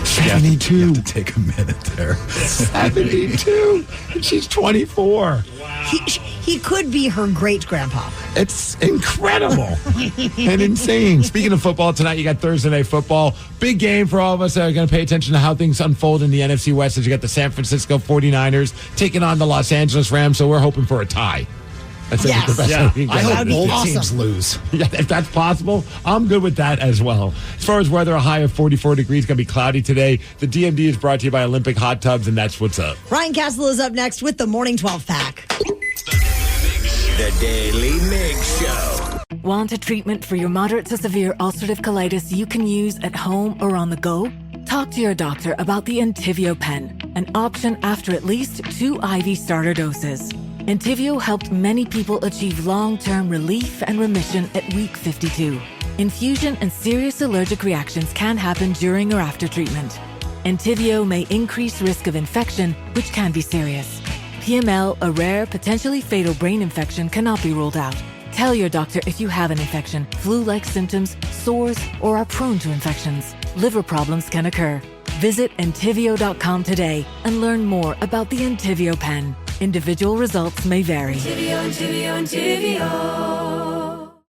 72. You have to take a minute there. 72, and she's 24. He could be her great grandpa. It's incredible and insane. Speaking of football, tonight you got Thursday Night Football. Big game for all of us that are going to pay attention to how things unfold in the NFC West as you got the San Francisco 49ers taking on the Los Angeles Rams, so we're hoping for a tie. That's the best Yeah. way we can I get hope it. both teams lose. Yeah, if that's possible, I'm good with that as well. As far as weather, a high of 44 degrees, going to be cloudy today. The DMD is brought to you by Olympic Hot Tubs, and that's what's up. Ryan Castle is up next with the Morning 12 Pack. The Daily Migs Show. Want a treatment for your moderate to severe ulcerative colitis you can use at home or on the go? Talk to your doctor about the Entyvio pen, an option after at least 2 IV starter doses. Entyvio helped many people achieve long-term relief and remission at week 52. Infusion and serious allergic reactions can happen during or after treatment. Entyvio may increase risk of infection, which can be serious. PML, a rare, potentially fatal brain infection, cannot be ruled out. Tell your doctor if you have an infection, flu-like symptoms, sores, or are prone to infections. Liver problems can occur. Visit Entyvio.com today and learn more about the Entyvio pen. Individual results may vary. Entyvio.